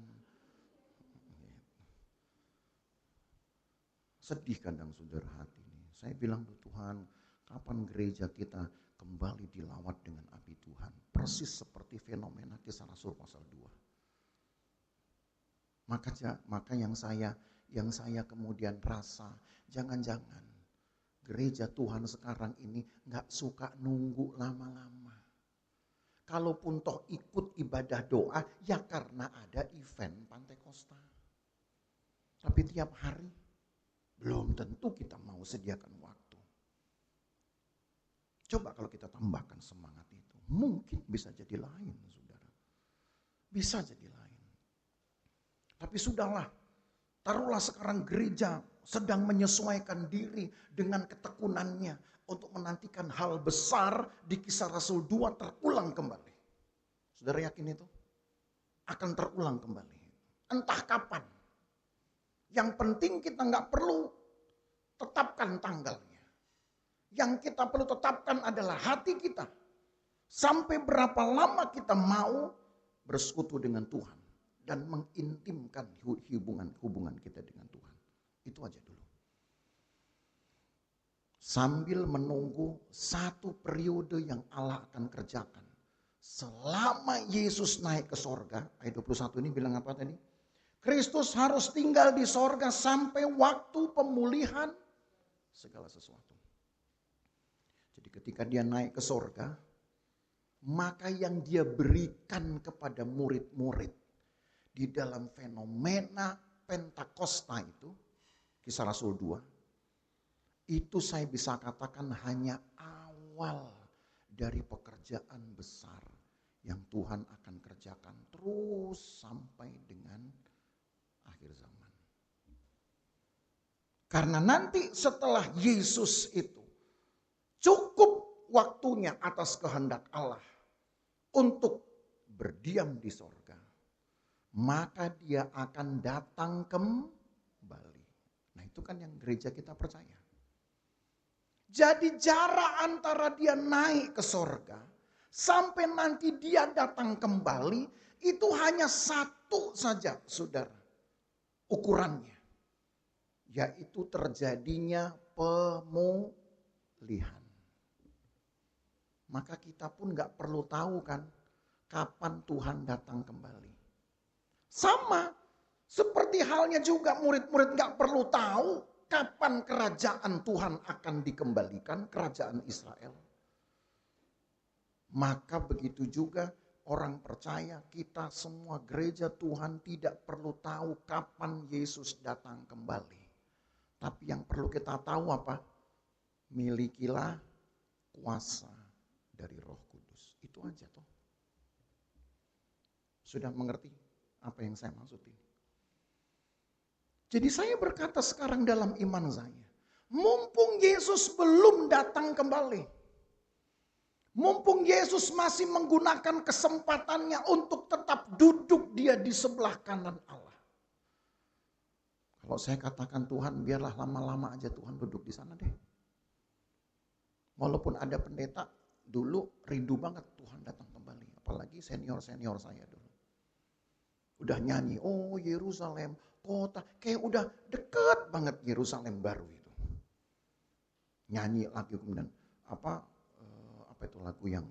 Sedih kadang saudara hati ini. Saya bilang ke Tuhan, kapan gereja kita kembali dilawat dengan api Tuhan? Persis seperti fenomena Kisah Rasul pasal 2. Maka yang saya kemudian rasa, jangan-jangan gereja Tuhan sekarang ini gak suka nunggu lama-lama. Kalaupun toh ikut ibadah doa, ya karena ada event Pantekosta. Tapi tiap hari, belum tentu kita mau sediakan waktu. Coba kalau kita tambahkan semangat itu, mungkin bisa jadi lain, saudara. Bisa jadi lain. Tapi sudahlah, taruhlah sekarang gereja sedang menyesuaikan diri dengan ketekunannya untuk menantikan hal besar di Kisah Rasul 2 terulang kembali. Saudara yakin itu? Akan terulang kembali. Entah kapan. Yang penting kita nggak perlu tetapkan tanggalnya. Yang kita perlu tetapkan adalah hati kita. Sampai berapa lama kita mau bersekutu dengan Tuhan. Dan mengintimkan hubungan kita dengan Tuhan. Itu aja dulu. Sambil menunggu satu periode yang Allah akan kerjakan. Selama Yesus naik ke sorga. Ayat 21 ini bilang apa tadi? Kristus harus tinggal di sorga sampai waktu pemulihan segala sesuatu. Jadi ketika dia naik ke sorga, maka yang dia berikan kepada murid-murid di dalam fenomena Pentakosta itu, Kisah Rasul 2, itu saya bisa katakan hanya awal dari pekerjaan besar yang Tuhan akan kerjakan terus sampai dengan akhir zaman. Karena nanti setelah Yesus itu cukup waktunya atas kehendak Allah untuk berdiam di sorga, maka dia akan datang kembali. Nah itu kan yang gereja kita percaya. Jadi jarak antara dia naik ke sorga sampai nanti dia datang kembali itu hanya satu saja, saudara. Ukurannya, yaitu terjadinya pemulihan. Maka kita pun gak perlu tahu kan kapan Tuhan datang kembali. Sama seperti halnya juga murid-murid gak perlu tahu kapan kerajaan Tuhan akan dikembalikan, kerajaan Israel. Maka begitu juga orang percaya, kita semua gereja Tuhan tidak perlu tahu kapan Yesus datang kembali. Tapi yang perlu kita tahu apa? Milikilah kuasa dari Roh Kudus. Itu aja toh. Sudah mengerti apa yang saya maksud ini? Jadi saya berkata sekarang dalam iman saya, mumpung Yesus belum datang kembali, mumpung Yesus masih menggunakan kesempatannya untuk tetap duduk dia di sebelah kanan Allah. Kalau saya katakan Tuhan, biarlah lama-lama aja Tuhan duduk di sana deh. Walaupun ada pendeta, dulu rindu banget Tuhan datang kembali. Apalagi senior-senior saya dulu. Udah nyanyi, oh Yerusalem, kota. Kayak udah deket banget Yerusalem baru itu. Nyanyi lagi kemudian, apa itu lagu yang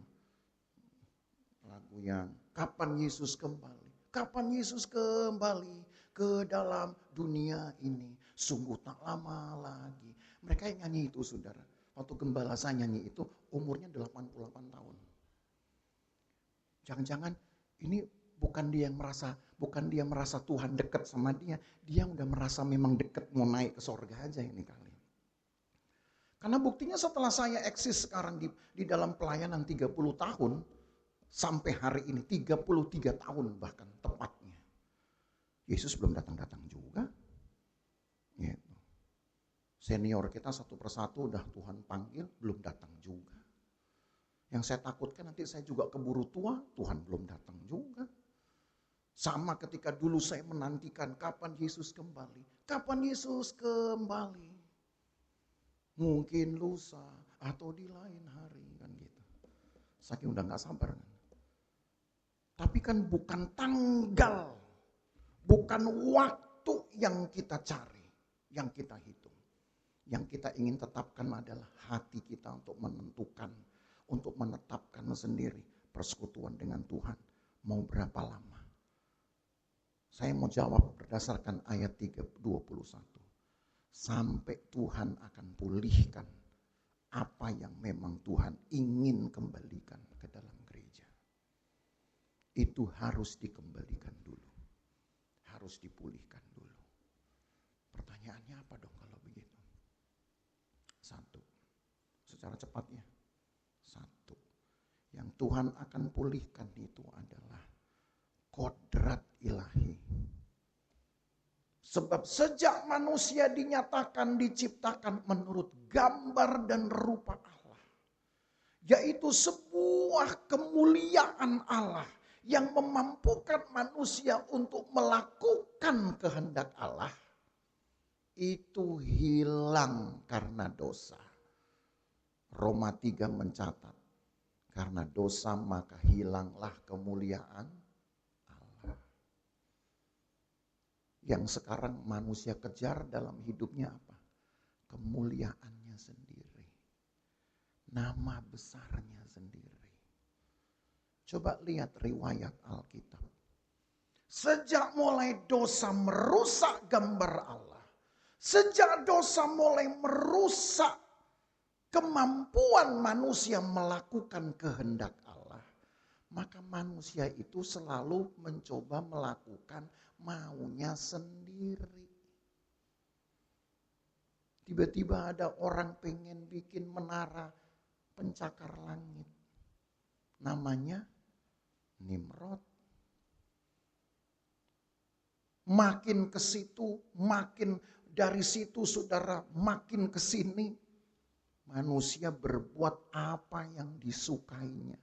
kapan Yesus kembali? Kapan Yesus kembali ke dalam dunia ini? Sungguh tak lama lagi. Mereka yang nyanyi itu saudara. Waktu gembala saya nyanyi itu umurnya 88 tahun. Jangan-jangan ini bukan dia merasa Tuhan dekat sama dia. Dia udah merasa memang dekat mau naik ke sorga aja ini kali. Karena buktinya setelah saya eksis sekarang di dalam pelayanan 30 tahun. Sampai hari ini 33 tahun bahkan tepatnya. Yesus belum datang-datang juga. Gitu. Senior kita satu persatu udah Tuhan panggil, belum datang juga. Yang saya takutkan nanti saya juga keburu tua, Tuhan belum datang juga. Sama ketika dulu saya menantikan kapan Yesus kembali. Kapan Yesus kembali? Mungkin lusa atau di lain hari kan gitu. Saking udah gak sabar kan. Tapi kan bukan tanggal, bukan waktu yang kita cari, yang kita hitung. Yang kita ingin tetapkan adalah hati kita untuk menentukan, untuk menetapkan sendiri persekutuan dengan Tuhan. Mau berapa lama? Saya mau jawab berdasarkan ayat 21. Sampai Tuhan akan pulihkan apa yang memang Tuhan ingin kembalikan ke dalam gereja. Itu harus dikembalikan dulu. Harus dipulihkan dulu. Pertanyaannya apa dong kalau begitu? Satu. Secara cepatnya. Satu. Yang Tuhan akan pulihkan itu adalah kodrat ilahi. Sebab sejak manusia dinyatakan diciptakan menurut gambar dan rupa Allah. Yaitu sebuah kemuliaan Allah yang memampukan manusia untuk melakukan kehendak Allah, itu hilang karena dosa. Roma 3 mencatat, karena dosa maka hilanglah kemuliaan Allah. Yang sekarang manusia kejar dalam hidupnya apa? Kemuliaannya sendiri. Nama besarnya sendiri. Coba lihat riwayat Alkitab. Sejak mulai dosa merusak gambar Allah. Sejak dosa mulai merusak kemampuan manusia melakukan kehendak Allah. Maka manusia itu selalu mencoba melakukan maunya sendiri. Tiba-tiba ada orang pengen bikin menara pencakar langit. Namanya Nimrod. Makin ke situ, makin dari situ saudara, makin ke sini. Manusia berbuat apa yang disukainya.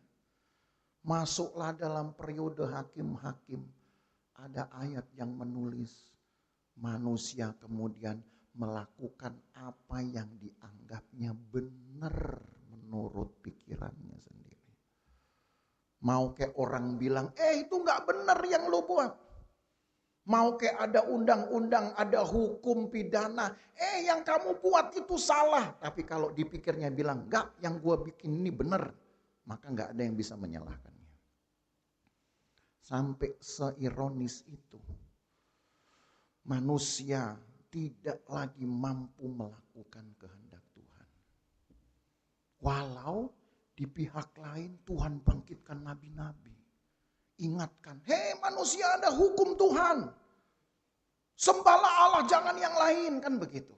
Masuklah dalam periode hakim-hakim. Ada ayat yang menulis. Manusia kemudian melakukan apa yang dianggapnya benar menurut pikirannya sendiri. Mau kayak orang bilang, itu gak benar yang lo buat. Mau kayak ada undang-undang, ada hukum pidana. Yang kamu buat itu salah. Tapi kalau dipikirnya bilang, enggak, yang gue bikin ini benar. Maka gak ada yang bisa menyalahkannya. Sampai seironis itu. Manusia tidak lagi mampu melakukan kehendak Tuhan. Walau di pihak lain Tuhan bangkitkan nabi-nabi. Ingatkan, hei manusia ada hukum Tuhan. Sembahlah Allah, jangan yang lain, kan begitu.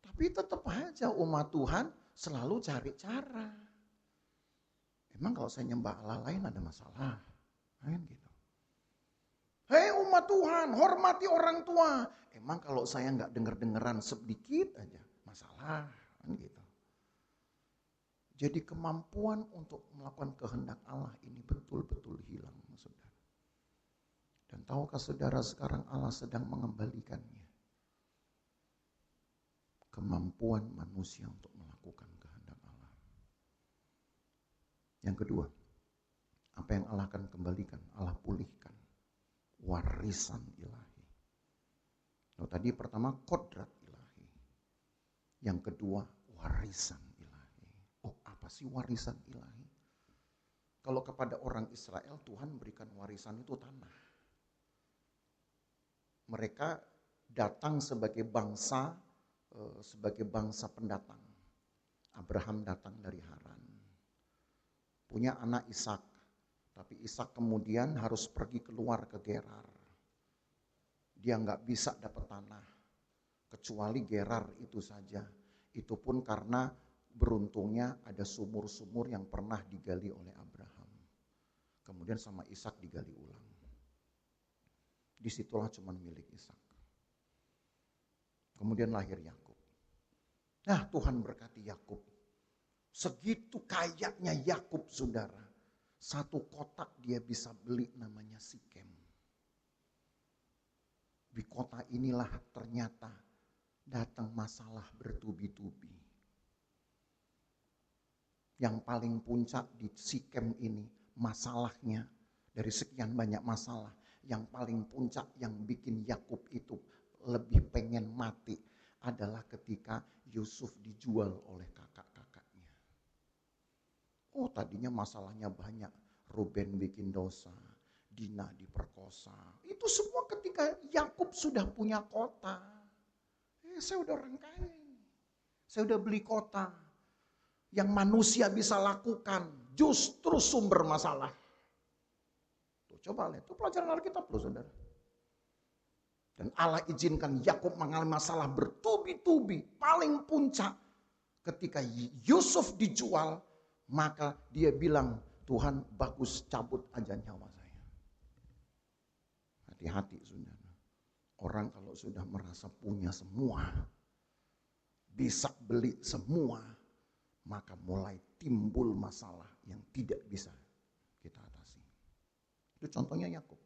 Tapi tetap aja umat Tuhan selalu cari cara. Emang kalau saya nyembah Allah lain ada masalah? Kan gitu. Hei umat Tuhan, hormati orang tua. Emang kalau saya nggak denger-dengeran sedikit aja, masalah, kan gitu. Jadi kemampuan untuk melakukan kehendak Allah ini betul-betul hilang, saudara. Dan tahukah saudara sekarang Allah sedang mengembalikannya. kemampuan manusia untuk melakukan kehendak Allah. Yang kedua, apa yang Allah akan kembalikan? Allah pulihkan warisan ilahi. Tadi pertama kodrat ilahi. Yang kedua warisan ilahi. Oh, apa sih warisan ilahi? Kalau kepada orang Israel Tuhan berikan warisan itu tanah. Mereka datang sebagai bangsa pendatang. Abraham datang dari Haran. Punya anak Ishak. Tapi Ishak kemudian harus pergi keluar ke Gerar. Dia nggak bisa dapat tanah. Kecuali Gerar itu saja. Itu pun karena beruntungnya ada sumur-sumur yang pernah digali oleh Abraham. Kemudian sama Ishak digali ulang. Disitulah cuma milik Ishak. Kemudian lahir Yakub. Nah, Tuhan berkati Yakub. Segitu kayanya Yakub, saudara. Satu kotak dia bisa beli namanya Sikem. Di kota inilah ternyata datang masalah bertubi-tubi. Yang paling puncak di Sikem ini masalahnya dari sekian banyak masalah. Yang paling puncak yang bikin Yakub itu lebih pengen mati adalah ketika Yusuf dijual oleh kakak-kakaknya. Oh, tadinya masalahnya banyak. Ruben bikin dosa, Dina diperkosa. Itu semua ketika Yakub sudah punya kota. Saya udah orang kaya. Saya udah beli kota. Yang manusia bisa lakukan justru sumber masalah. Tuh, coba lihat, itu pelajaran Alkitab loh, saudara. Dan Allah izinkan Yakub mengalami masalah bertubi-tubi. Paling puncak ketika Yusuf dijual, maka dia bilang, Tuhan bagus cabut aja nyawa saya. Hati-hati, saudara. Orang kalau sudah merasa punya semua, bisa beli semua, maka mulai timbul masalah yang tidak bisa kita atasi. Itu contohnya Yakub.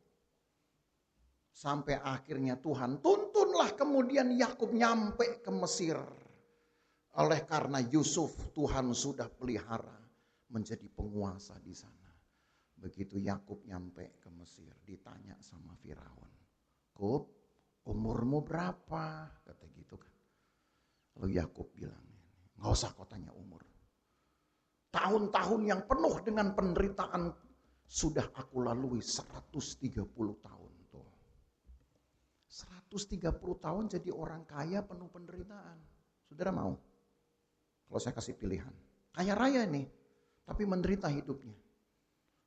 Sampai akhirnya Tuhan tuntunlah kemudian Yakub nyampe ke Mesir. Oleh karena Yusuf Tuhan sudah pelihara menjadi penguasa di sana. Begitu Yakub nyampe ke Mesir, ditanya sama Firaun, "Kub, umurmu berapa?" Kata gitu kan. Lalu Yakub bilang, "Nggak usah kau tanya umur. Tahun-tahun yang penuh dengan penderitaan sudah aku lalui 130 tahun." Tuh. 130 tahun jadi orang kaya penuh penderitaan. Saudara mau? Kalau saya kasih pilihan. Kaya raya nih, tapi menderita hidupnya.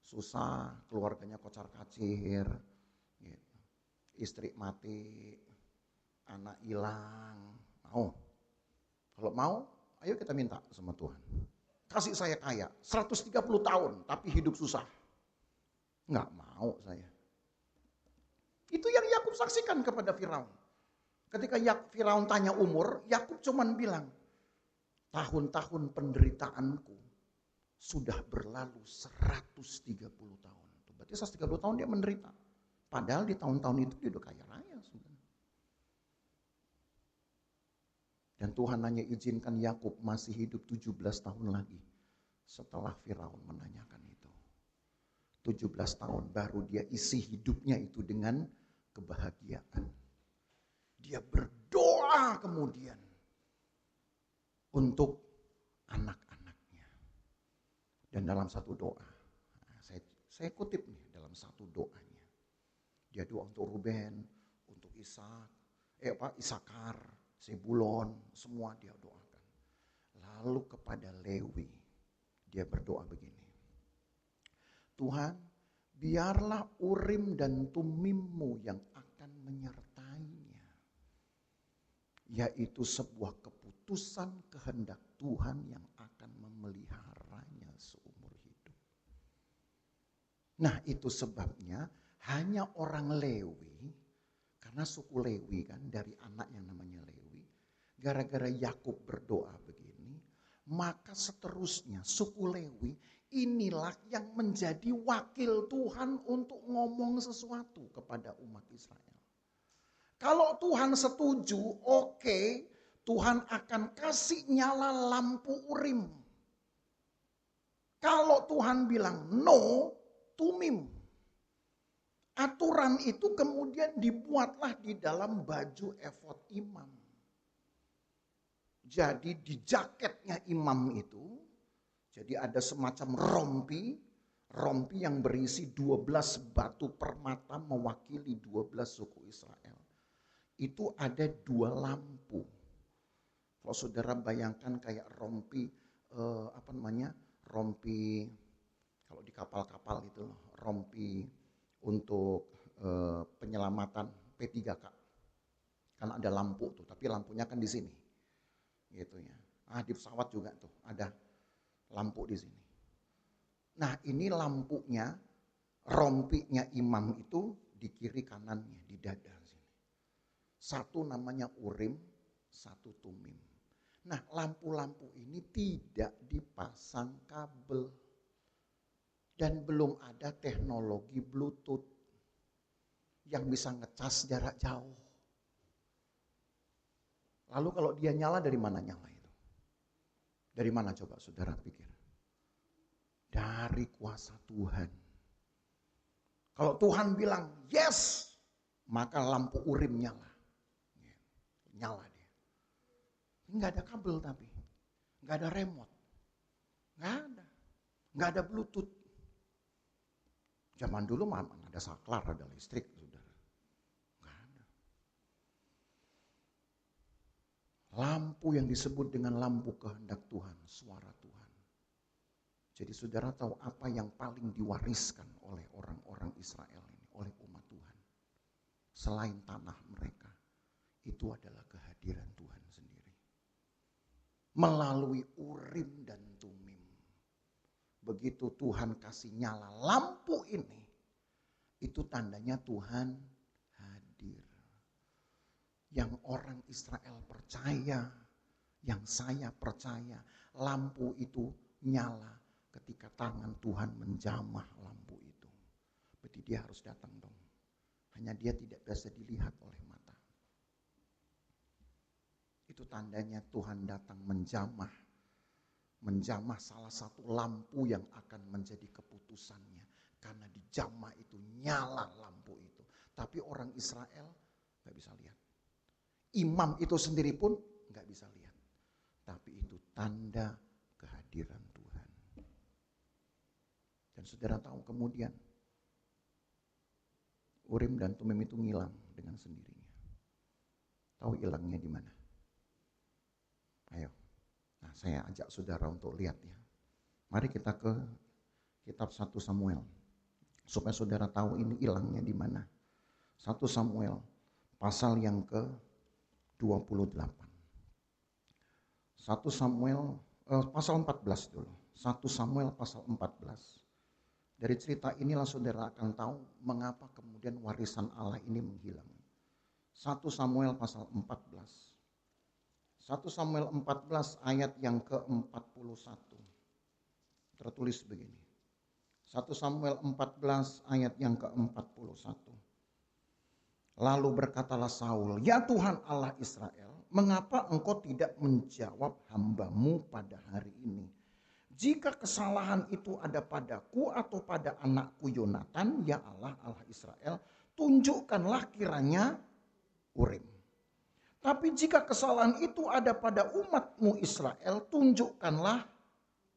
Susah, keluarganya kocar-kacir, gitu. Istri mati, anak hilang. Mau? Kalau mau, ayo kita minta sama Tuhan. Kasih saya kaya, 130 tahun, tapi hidup susah. Nggak mau saya. Itu yang Yakub saksikan kepada Firaun. Ketika Firaun tanya umur, Yakub cuman bilang, tahun-tahun penderitaanku sudah berlalu 130 tahun. Berarti 130 tahun dia menderita. Padahal di tahun-tahun itu dia udah kaya raya. Dan Tuhan hanya izinkan Yakub masih hidup 17 tahun lagi. Setelah Firaun menanyakan itu. 17 tahun baru dia isi hidupnya itu dengan kebahagiaan. Dia berdoa kemudian untuk anak-anaknya. Dan dalam satu doa, saya kutip nih dalam satu doanya. Dia doa untuk Ruben, untuk Isakar, Sebulon, semua dia doakan. Lalu kepada Lewi, dia berdoa begini. Tuhan, biarlah Urim dan Tumimmu yang akan menyertainya. Yaitu sebuah keputusan kehendak Tuhan yang akan memeliharanya seumur hidup. Nah, itu sebabnya hanya orang Lewi, karena suku Lewi kan dari anak yang namanya Lewi, gara-gara Yakub berdoa begini, maka seterusnya suku Lewi inilah yang menjadi wakil Tuhan untuk ngomong sesuatu kepada umat Israel. Kalau Tuhan setuju, oke, Tuhan akan kasih nyala lampu Urim. Kalau Tuhan bilang no, tumim. Aturan itu kemudian dibuatlah di dalam baju efod imam. Jadi di jaketnya imam itu, jadi ada semacam rompi yang berisi 12 batu permata mewakili 12 suku Israel. Itu ada 2 lampu. Kalau saudara bayangkan kayak rompi, rompi kalau di kapal-kapal gitu loh, rompi untuk penyelamatan P3K. Kan ada lampu tuh, tapi lampunya kan di sini. Gitu ya. Di pesawat juga tuh ada lampu di sini. Nah, ini lampunya, rompinya imam itu di kiri kanannya, di dada sini. Satu namanya Urim, satu Tumim. Nah, lampu-lampu ini tidak dipasang kabel. Dan belum ada teknologi Bluetooth yang bisa ngecas jarak jauh. Lalu kalau dia nyala, dari mana nyala itu? Dari mana coba saudara pikir? Dari kuasa Tuhan. Kalau Tuhan bilang yes, maka lampu Urim nyala. Nyala dia. Enggak ada kabel tapi. Enggak ada remote. Enggak ada. Enggak ada Bluetooth. Zaman dulu mana ada saklar, ada listrik, saudara. Enggak ada. Lampu yang disebut dengan lampu kehendak Tuhan, suara Tuhan. Jadi saudara tahu apa yang paling diwariskan oleh orang-orang Israel ini, oleh umat Tuhan. Selain tanah mereka, itu adalah kehadiran Tuhan sendiri. Melalui Urim dan Tumim. Begitu Tuhan kasih nyala lampu ini, itu tandanya Tuhan hadir. Yang orang Israel percaya, yang saya percaya, lampu itu nyala ketika tangan Tuhan menjamah lampu itu. Berarti dia harus datang dong. Hanya dia tidak bisa dilihat oleh mata. Itu tandanya Tuhan datang menjamah salah satu lampu yang akan menjadi keputusannya. Karena di jamah itu nyala lampu itu. Tapi orang Israel gak bisa lihat. Imam itu sendiri pun gak bisa lihat. Tapi itu tanda kehadiran Tuhan. Dan saudara tahu kemudian Urim dan Tumim itu ngilang dengan sendirinya. Tahu hilangnya di mana? Ayo. Nah, saya ajak saudara untuk lihat ya. Mari kita ke kitab 1 Samuel. Supaya saudara tahu ini hilangnya di mana. 1 Samuel pasal yang ke-28. 1 Samuel pasal 14 dulu. 1 Samuel pasal 14. Dari cerita inilah saudara akan tahu mengapa kemudian warisan Allah ini menghilang. 1 Samuel pasal 14. 1 Samuel 14 ayat yang ke-41. Tertulis begini. 1 Samuel 14 ayat yang ke-41. Lalu berkatalah Saul, "Ya Tuhan Allah Israel, mengapa engkau tidak menjawab hamba-Mu pada hari ini? Jika kesalahan itu ada padaku atau pada anakku Yonatan, ya Allah, Allah Israel, tunjukkanlah kiranya Urim. Tapi jika kesalahan itu ada pada umat-Mu Israel, tunjukkanlah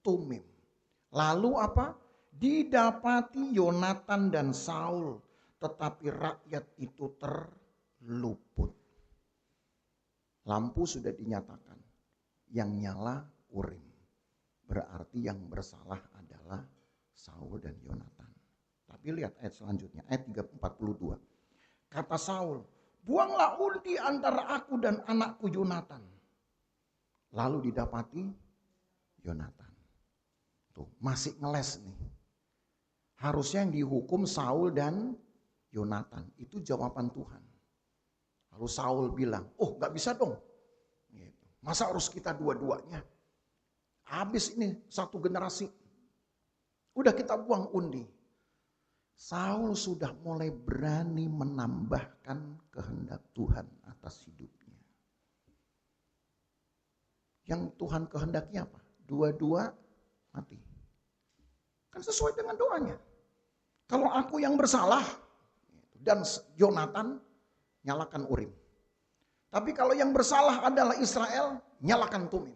Tumim." Lalu apa? Didapati Yonatan dan Saul, tetapi rakyat itu terluput. Lampu sudah dinyatakan, yang nyala Urim. Berarti yang bersalah adalah Saul dan Yonatan. Tapi lihat ayat selanjutnya, ayat 42. Kata Saul, "Buanglah undi antara aku dan anakku Yonatan." Lalu didapati Yonatan. Tuh, masih ngeles nih. Harusnya yang dihukum Saul dan Yonatan. Itu jawaban Tuhan. Lalu Saul bilang, "Oh gak bisa dong. Gitu. Masa harus kita dua-duanya? Habis ini satu generasi. Udah kita buang undi." Saul sudah mulai berani menambahkan kehendak Tuhan atas hidupnya. Yang Tuhan kehendaki apa? Dua-dua mati. Kan sesuai dengan doanya. Kalau aku yang bersalah dan Yonatan, nyalakan Urim. Tapi kalau yang bersalah adalah Israel, nyalakan Tumim.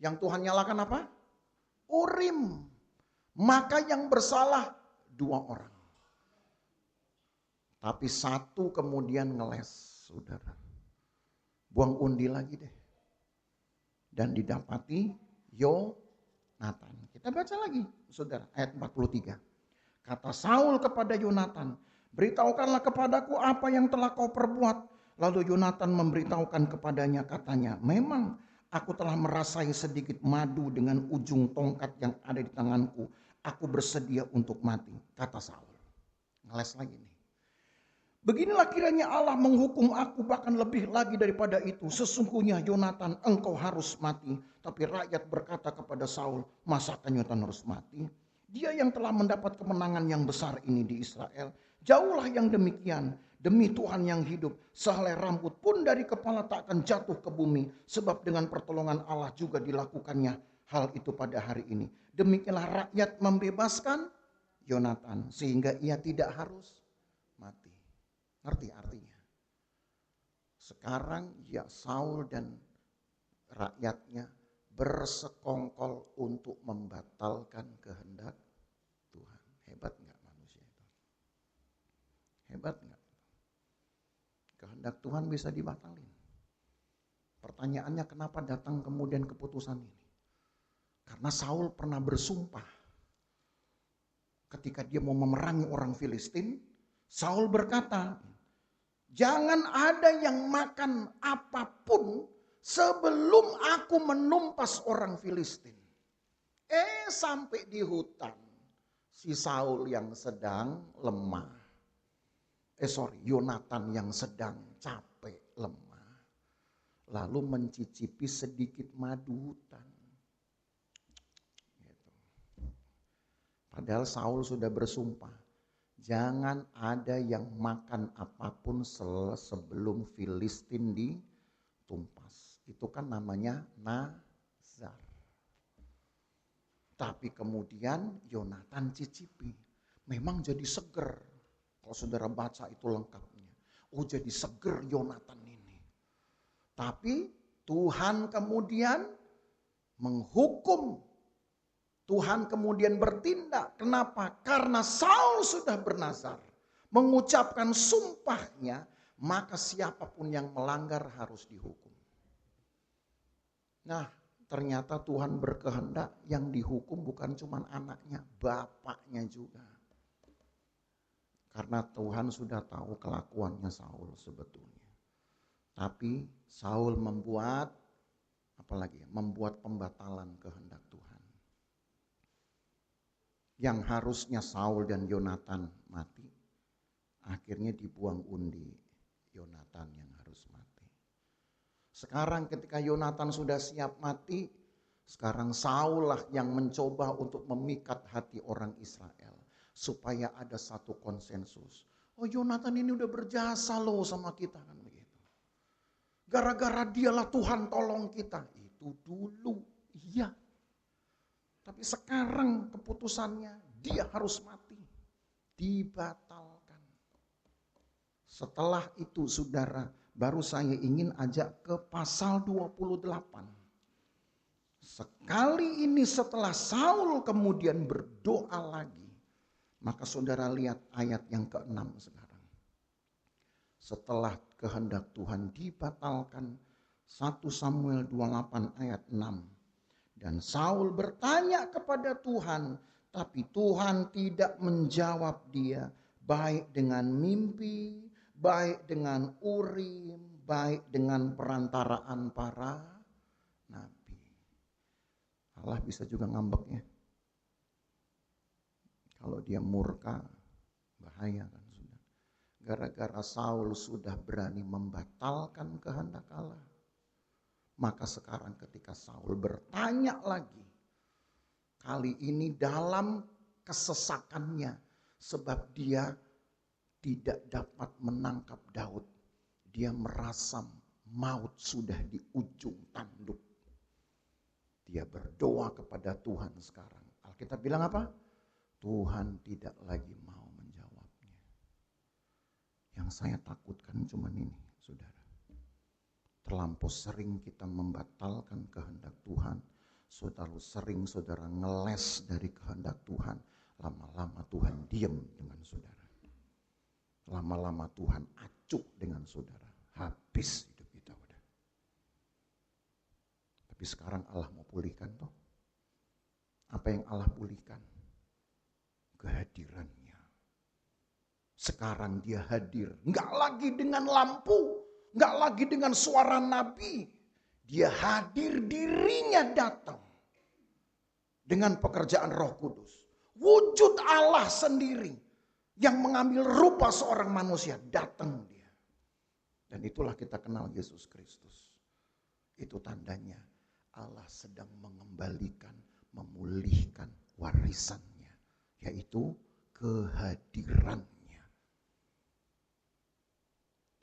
Yang Tuhan nyalakan apa? Urim. Maka yang bersalah 2 orang. Tapi satu kemudian ngeles, saudara. Buang undi lagi deh. Dan didapati Yonatan. Kita baca lagi, saudara, ayat 43. Kata Saul kepada Yonatan, beritahukanlah kepadaku apa yang telah kau perbuat. Lalu Yonatan memberitahukan kepadanya, katanya, memang aku telah merasai sedikit madu dengan ujung tongkat yang ada di tanganku. Aku bersedia untuk mati, kata Saul. Ngeles lagi nih. Beginilah kiranya Allah menghukum aku, bahkan lebih lagi daripada itu. Sesungguhnya Yonatan, engkau harus mati. Tapi rakyat berkata kepada Saul, masakan Yonatan harus mati? Dia yang telah mendapat kemenangan yang besar ini di Israel. Jauhlah yang demikian. Demi Tuhan yang hidup, sehelai rambut pun dari kepala tak akan jatuh ke bumi. Sebab dengan pertolongan Allah juga dilakukannya hal itu pada hari ini. Demikianlah rakyat membebaskan Yonatan, sehingga ia tidak harus mati. Ngerti artinya? Sekarang ya Saul dan rakyatnya bersekongkol untuk membatalkan kehendak Tuhan. Hebat nggak manusia itu? Hebat nggak? Kehendak Tuhan bisa dibatalin. Pertanyaannya kenapa datang kemudian keputusan ini? Karena Saul pernah bersumpah. Ketika dia mau memerangi orang Filistin, Saul berkata, jangan ada yang makan apapun sebelum aku menumpas orang Filistin. Sampai di hutan, si Saul yang sedang lemah. Yonatan yang sedang capek, lemah. Lalu mencicipi sedikit madu hutan. Gitu. Padahal Saul sudah bersumpah. Jangan ada yang makan apapun sebelum Filistin ditumpas. Itu kan namanya nazar. Tapi kemudian Yonatan cicipi. Memang jadi seger. Kalau saudara baca itu lengkapnya. Oh, jadi seger Yonatan ini. Tapi Tuhan kemudian menghukum. Tuhan kemudian bertindak. Kenapa? Karena Saul sudah bernazar. Mengucapkan sumpahnya. Maka siapapun yang melanggar harus dihukum. Nah, ternyata Tuhan berkehendak yang dihukum bukan cuma anaknya. Bapaknya juga. Karena Tuhan sudah tahu kelakuannya Saul sebetulnya. Tapi Saul membuat membuat pembatalan kehendak Tuhan. Yang harusnya Saul dan Yonatan mati, akhirnya dibuang undi. Yonatan yang harus mati. Sekarang ketika Yonatan sudah siap mati, sekarang Saul lah yang mencoba untuk memikat hati orang Israel. Supaya ada satu konsensus. Oh, Yonatan ini udah berjasa loh sama kita, kan begitu. Gara-gara dialah Tuhan tolong kita. Itu dulu, iya. Tapi sekarang keputusannya dia harus mati. Dibatalkan. Setelah itu saudara, baru saya ingin ajak ke pasal 28. Sekali ini setelah Saul kemudian berdoa lagi. Maka saudara lihat ayat yang ke-6 sekarang. Setelah kehendak Tuhan dibatalkan, 1 Samuel 28 ayat 6. Dan Saul bertanya kepada Tuhan, tapi Tuhan tidak menjawab dia, baik dengan mimpi, baik dengan urim, baik dengan perantaraan para nabi. Allah bisa juga ngambeknya. Kalau dia murka, bahaya kan sudah. Gara-gara Saul sudah berani membatalkan kehendak Allah. Maka sekarang ketika Saul bertanya lagi, kali ini dalam kesesakannya, sebab dia tidak dapat menangkap Daud. Dia merasa maut sudah di ujung tanduk. Dia berdoa kepada Tuhan sekarang. Alkitab bilang apa? Tuhan tidak lagi mau menjawabnya. Yang saya takutkan cuma ini, saudara. Terlampau sering kita membatalkan kehendak Tuhan. Terlalu sering saudara ngeles dari kehendak Tuhan. Lama-lama Tuhan diam dengan saudara. Lama-lama Tuhan acuh dengan saudara. Habis hidup kita udah. Tapi sekarang Allah mau pulihkan toh. Apa yang Allah pulihkan? Kehadirannya. Sekarang dia hadir. Enggak lagi dengan lampu. Enggak lagi dengan suara nabi. Dia hadir, dirinya datang. Dengan pekerjaan Roh Kudus. Wujud Allah sendiri. Yang mengambil rupa seorang manusia. Datang dia. Dan itulah kita kenal Yesus Kristus. Itu tandanya Allah sedang mengembalikan, memulihkan warisannya. Yaitu kehadirannya.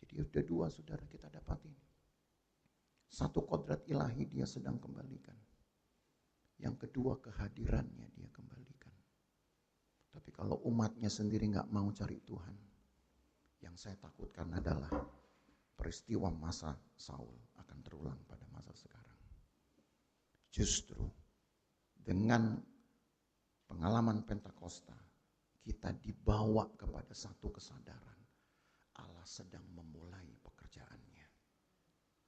Jadi udah dua saudara kita dapat ini. Satu kodrat ilahi dia sedang kembalikan. Yang kedua kehadirannya dia kembalikan. Tapi kalau umatnya sendiri gak mau cari Tuhan. Yang saya takutkan adalah peristiwa masa Saul akan terulang pada masa sekarang. Justru dengan pengalaman Pentakosta kita dibawa kepada satu kesadaran. Allah sedang memulai pekerjaannya.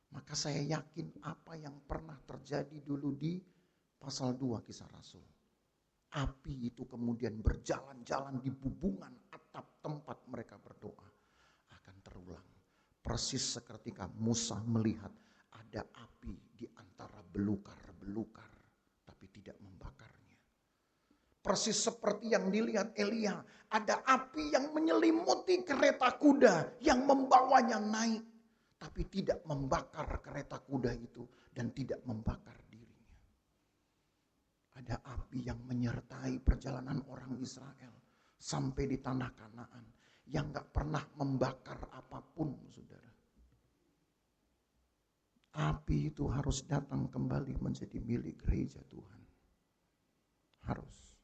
Maka saya yakin apa yang pernah terjadi dulu di pasal 2 Kisah Rasul. Api itu kemudian berjalan-jalan di bubungan atap tempat mereka berdoa. Akan terulang. Persis seketika Musa melihat ada api di antara belukar-belukar. Tapi tidak membakarnya. Persis seperti yang dilihat Elia. Ada api yang menyelimuti kereta kuda yang membawanya naik. Tapi tidak membakar kereta kuda itu dan tidak membakar dirinya. Ada api yang menyertai perjalanan orang Israel sampai di tanah Kanaan yang gak pernah membakar apapun, saudara. Api itu harus datang kembali menjadi milik gereja Tuhan. Harus.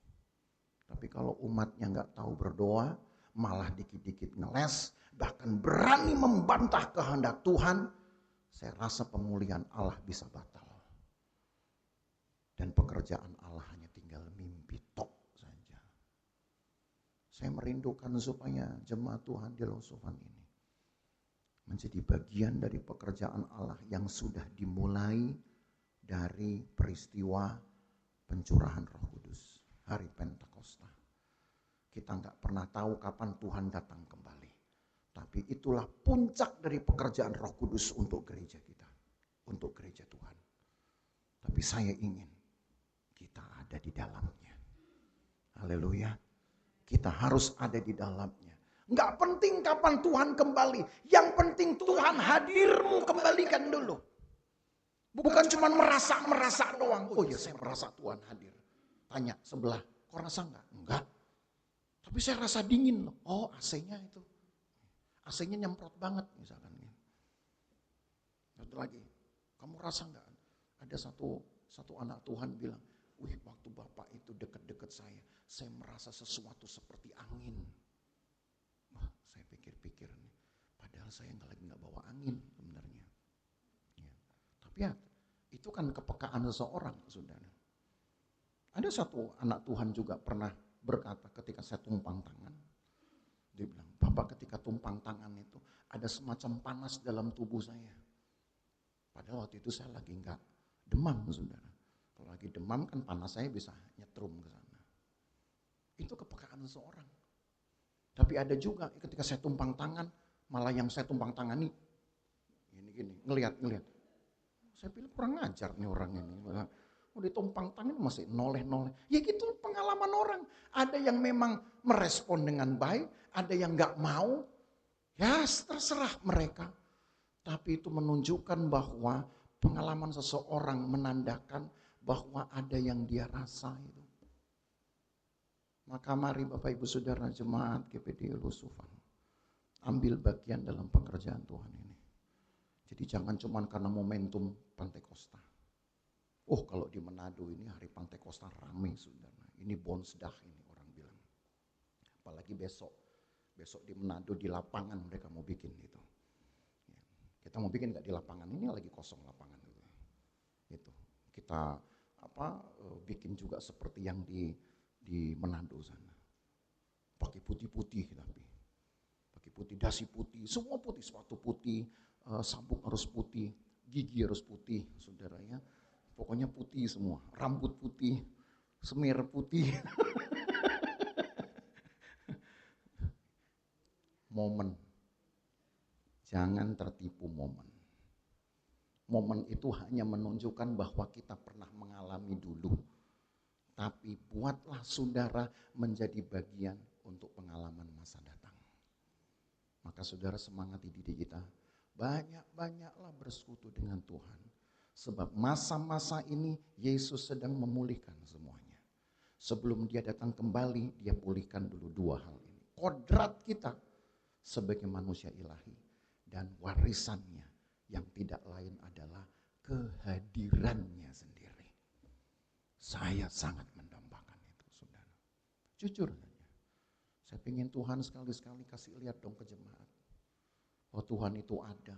Tapi kalau umatnya gak tahu berdoa, malah dikit-dikit ngeles, bahkan berani membantah kehendak Tuhan, saya rasa pemulihan Allah bisa batal. Dan pekerjaan Allah hanya tinggal mimpi tok saja. Saya merindukan supaya jemaat Tuhan di Losufan ini menjadi bagian dari pekerjaan Allah yang sudah dimulai dari peristiwa pencurahan Roh Kudus, hari Pentakosta. Kita nggak pernah tahu kapan Tuhan datang kembali. Tapi itulah puncak dari pekerjaan Roh Kudus untuk gereja kita, untuk gereja Tuhan. Tapi saya ingin kita ada di dalamnya. Haleluya. Kita harus ada di dalamnya. Enggak penting kapan Tuhan kembali. Yang penting Tuhan hadirmu kembalikan dulu. Bukan cuma merasa doang. Oh ya saya merasa Tuhan hadir. Tanya sebelah, kok rasa enggak? Enggak. Tapi saya rasa dingin loh. Oh AC-nya itu. AC-nya nyemprot banget misalkan. Satu lagi, kamu rasa enggak? Ada satu anak Tuhan bilang, wih waktu Bapak itu dekat-dekat saya merasa sesuatu seperti angin. Wah saya pikir-pikir nih, padahal saya lagi nggak bawa angin sebenarnya. Ya. Tapi ya itu kan kepekaan seseorang, saudara. Ada satu anak Tuhan juga pernah berkata ketika saya tumpang tangan, dia bilang, Bapak ketika tumpang tangan itu ada semacam panas dalam tubuh saya. Padahal waktu itu saya lagi nggak demam, saudara. Kalau lagi demam kan panas saya bisa nyetrum ke sana. Itu kepekaan seseorang. Tapi ada juga ketika saya tumpang tangan, malah yang saya tumpang tangani gini ngelihat. Saya pilih kurang ngajar nih orang ini. Mau ditumpang tangan masih noleh. Ya gitu pengalaman orang. Ada yang memang merespon dengan baik, ada yang nggak mau. Ya terserah mereka. Tapi itu menunjukkan bahwa pengalaman seseorang menandakan bahwa ada yang dia rasa itu. Maka mari Bapak Ibu Saudara jemaat GPD Losufan, ambil bagian dalam pekerjaan Tuhan ini. Jadi jangan cuma karena momentum Pentakosta. Oh kalau di Manado ini hari Pantai Kosta rame saudara. Ini Bonsdah ini orang bilang. Apalagi besok di Manado di lapangan mereka mau bikin gitu. Kita mau bikin nggak di lapangan, ini lagi kosong lapangan gitu. Gitu. Kita bikin juga seperti yang di Manado sana. Pakai putih-putih tapi. Pakai putih, dasi putih, semua putih, sepatu putih, sabuk harus putih, gigi harus putih, saudara ya. Pokoknya putih semua, rambut putih, semir putih. Momen. Jangan tertipu momen. Momen itu hanya menunjukkan bahwa kita pernah mengalami dulu. Tapi buatlah saudara menjadi bagian untuk pengalaman masa datang. Maka saudara semangati diri kita. Banyak-banyaklah bersekutu dengan Tuhan. Sebab masa-masa ini Yesus sedang memulihkan semuanya. Sebelum dia datang kembali, dia pulihkan dulu dua hal ini. Kodrat kita sebagai manusia ilahi dan warisannya yang tidak lain adalah kehadirannya sendiri. Saya sangat mendambakan itu, saudara. Jujur saja. Saya ingin Tuhan sekali-sekali kasih lihat dong ke jemaat. Oh Tuhan itu ada.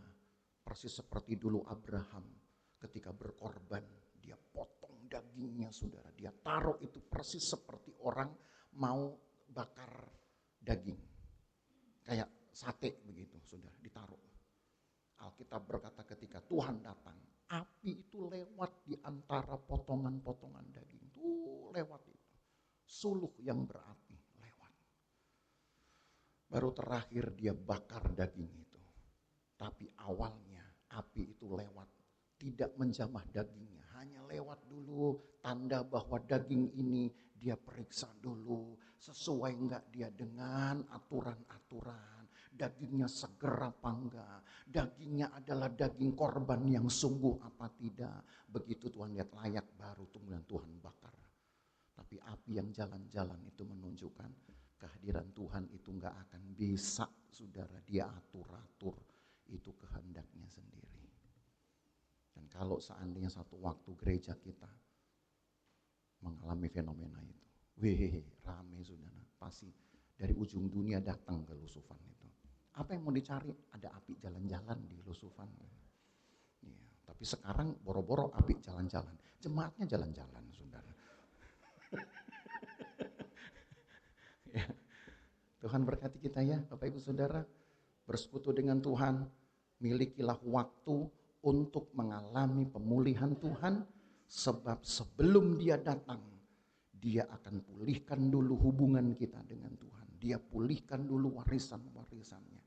Persis seperti dulu Abraham ketika berkorban. Dia potong dagingnya, saudara. Dia taruh itu persis seperti orang mau bakar daging. Kayak sate begitu, saudara, ditaruh. Alkitab berkata ketika Tuhan datang, api itu lewat di antara potongan-potongan daging. Tuh lewat itu. Suluh yang berapi lewat. Baru terakhir dia bakar daging itu. Tapi awalnya api itu lewat. Tidak menjamah dagingnya. Hanya lewat dulu. Tanda bahwa daging ini dia periksa dulu. Sesuai enggak dia dengan aturan-aturan. Dagingnya seger apa enggak. Dagingnya adalah daging korban yang sungguh apa tidak. Begitu Tuhan lihat layak baru kemudian Tuhan bakar. Tapi api yang jalan-jalan itu menunjukkan kehadiran Tuhan itu enggak akan bisa, saudara, dia atur-atur. Itu kehendaknya sendiri. Dan kalau seandainya satu waktu gereja kita mengalami fenomena itu. Rame saudara. Pasti dari ujung dunia datang ke Lusufan itu. Apa yang mau dicari? Ada api jalan-jalan di Lusufan. Ya, tapi sekarang boro-boro api jalan-jalan. Jemaatnya jalan-jalan, saudara. Ya. Tuhan berkati kita ya, Bapak Ibu Saudara. Bersekutu dengan Tuhan. Milikilah waktu untuk mengalami pemulihan Tuhan. Sebab sebelum dia datang, dia akan pulihkan dulu hubungan kita dengan Tuhan. Dia pulihkan dulu warisan-warisannya.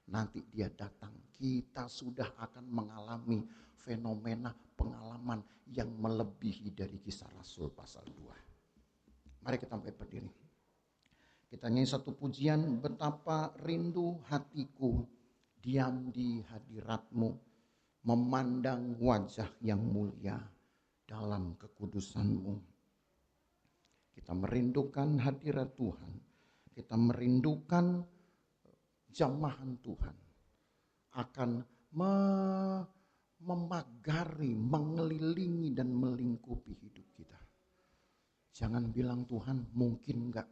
Nanti dia datang, kita sudah akan mengalami fenomena pengalaman yang melebihi dari Kisah Rasul pasal 2. Mari kita berdiri. Kita nyanyi satu pujian, betapa rindu hatiku diam di hadiratmu, memandang wajah yang mulia dalam kekudusanmu. Kita merindukan hadirat Tuhan. Kita merindukan jamahan Tuhan. Akan memagari, mengelilingi dan melingkupi hidup kita. Jangan bilang Tuhan mungkin enggak.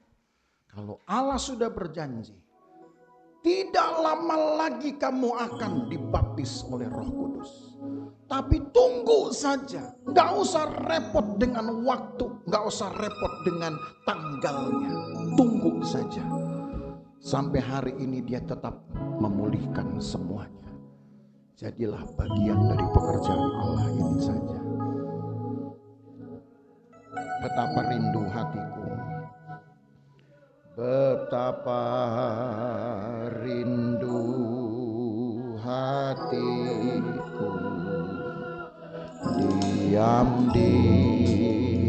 Kalau Allah sudah berjanji, tidak lama lagi kamu akan dibaptis oleh Roh Kudus. Tapi tunggu saja, gak usah repot dengan waktu, gak usah repot dengan tanggalnya. Tunggu saja. Sampai hari ini dia tetap memulihkan semuanya. Jadilah bagian dari pekerjaan Allah ini saja. Betapa rindu hatiku. Betapa rindu hatiku diam di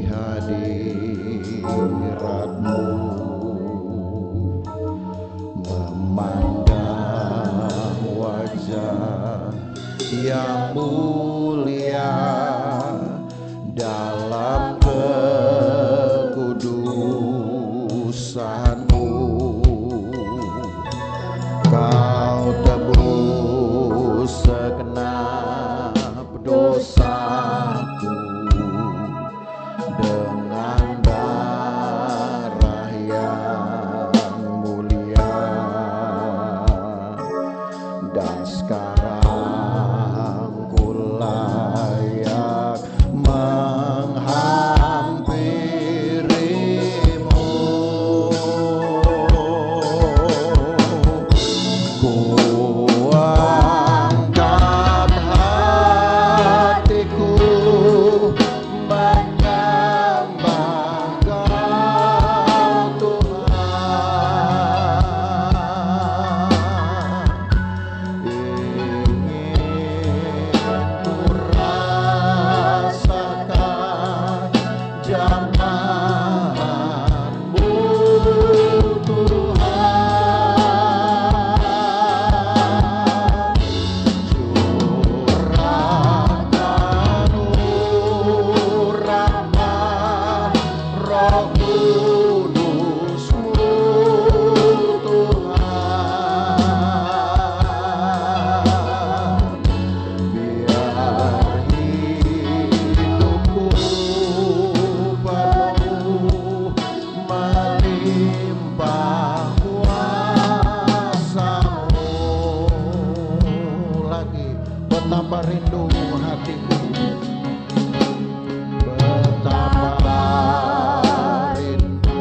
hadiratmu, memandang wajah yang mulia dalam kekudusanmu. Kau tebus segenap dosaku, dengan darah yang mulia, dan sekarang ku layak menghampirimu. Ku angkat hatiku menyembah Kau Tuhan. Ingin ku rasakan jamahanmu Tuhan. Curahkan rahmat Roh Kudus-Mu Tuhan. Biar hidupku penuh melimpah kuasa-Mu. Lagi betapa rindu hatiku, betapa rindu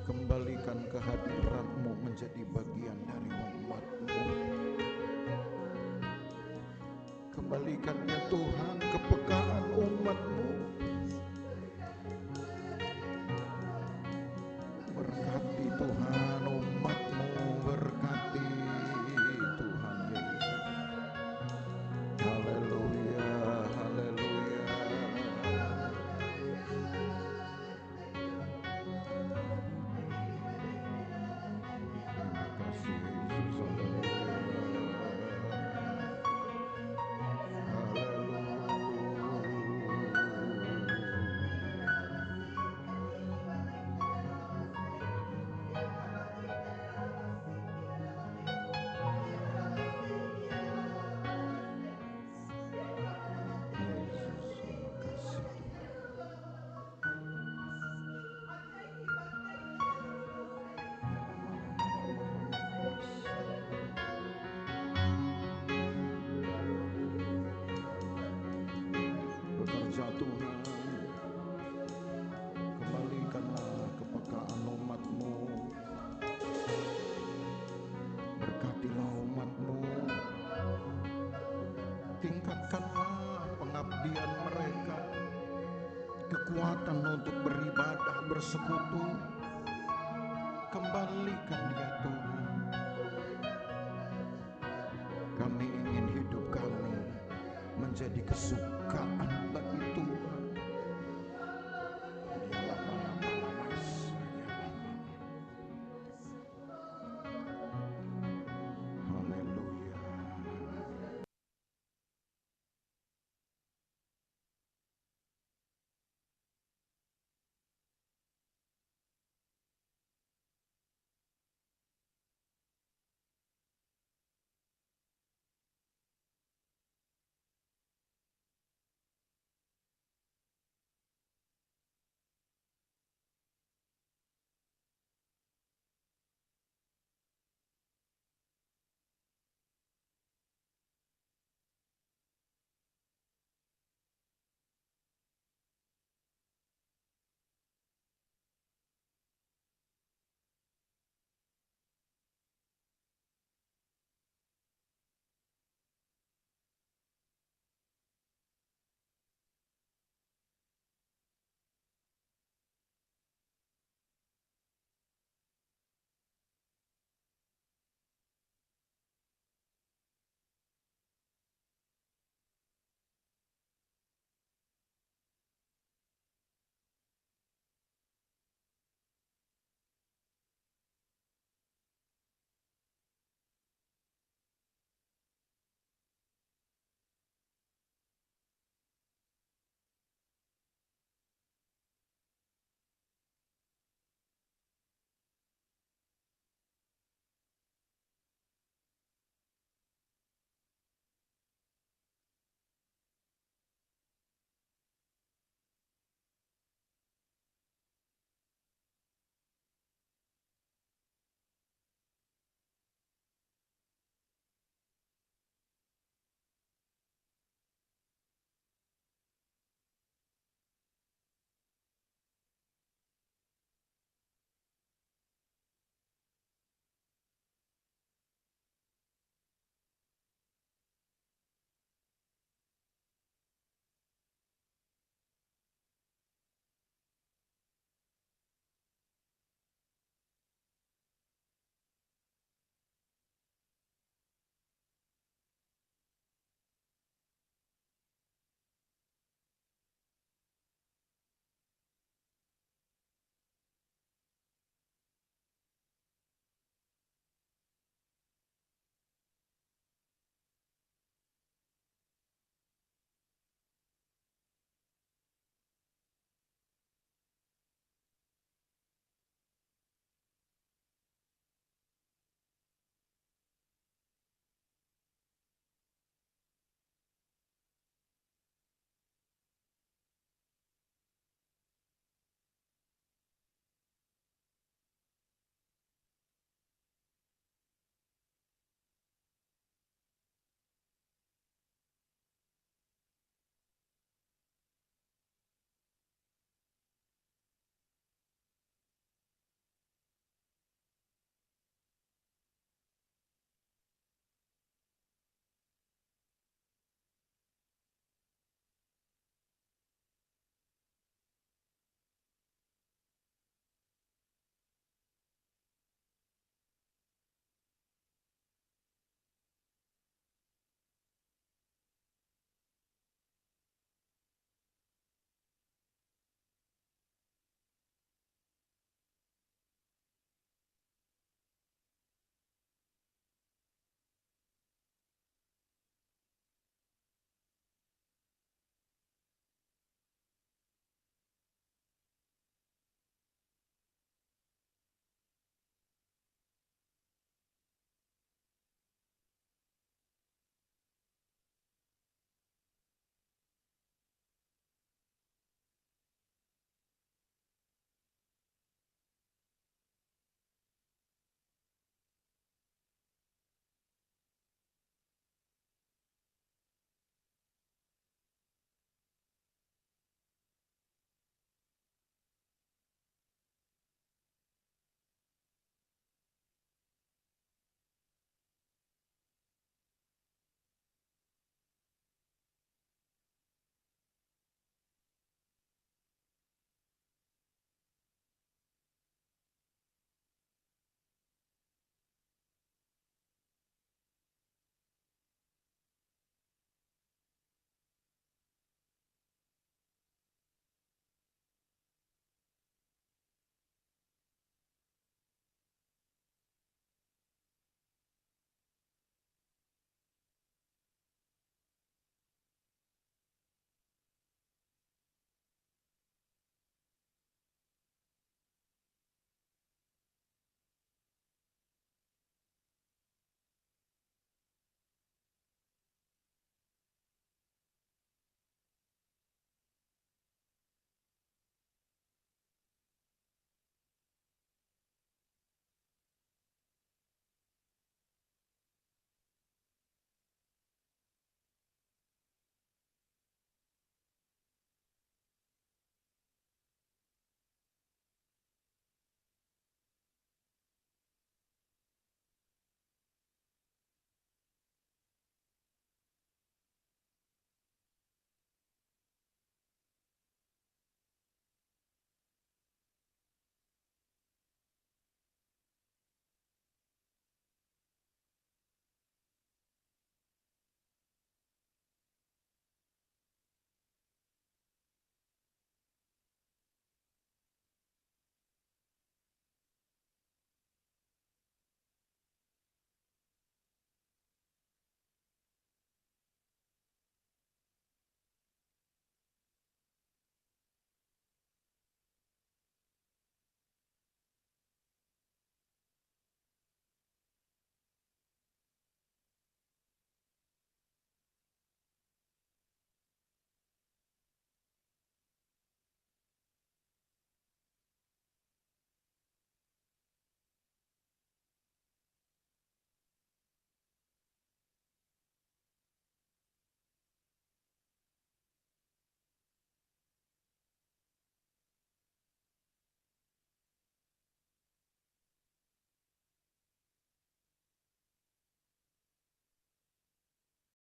Kembalikan kehadiran-Mu menjadi bagian dari umat-Mu. Kembalikan ya Tuhan kepekaan umat-Mu. Berkati Tuhan umat-Mu, berkati Tuhan Yesus. Haleluya, haleluya. Terima kasih Yesus, haleluya. Bekerja Tuhan, kembalikanlah kepekaan umat-Mu, berkatilah umat-Mu, tingkatkanlah pengabdian mereka, kekuatan untuk beribadah, bersekutu, kembalikan ya Tuhan. Kami ingin hidup kami menjadi kesukaan bagi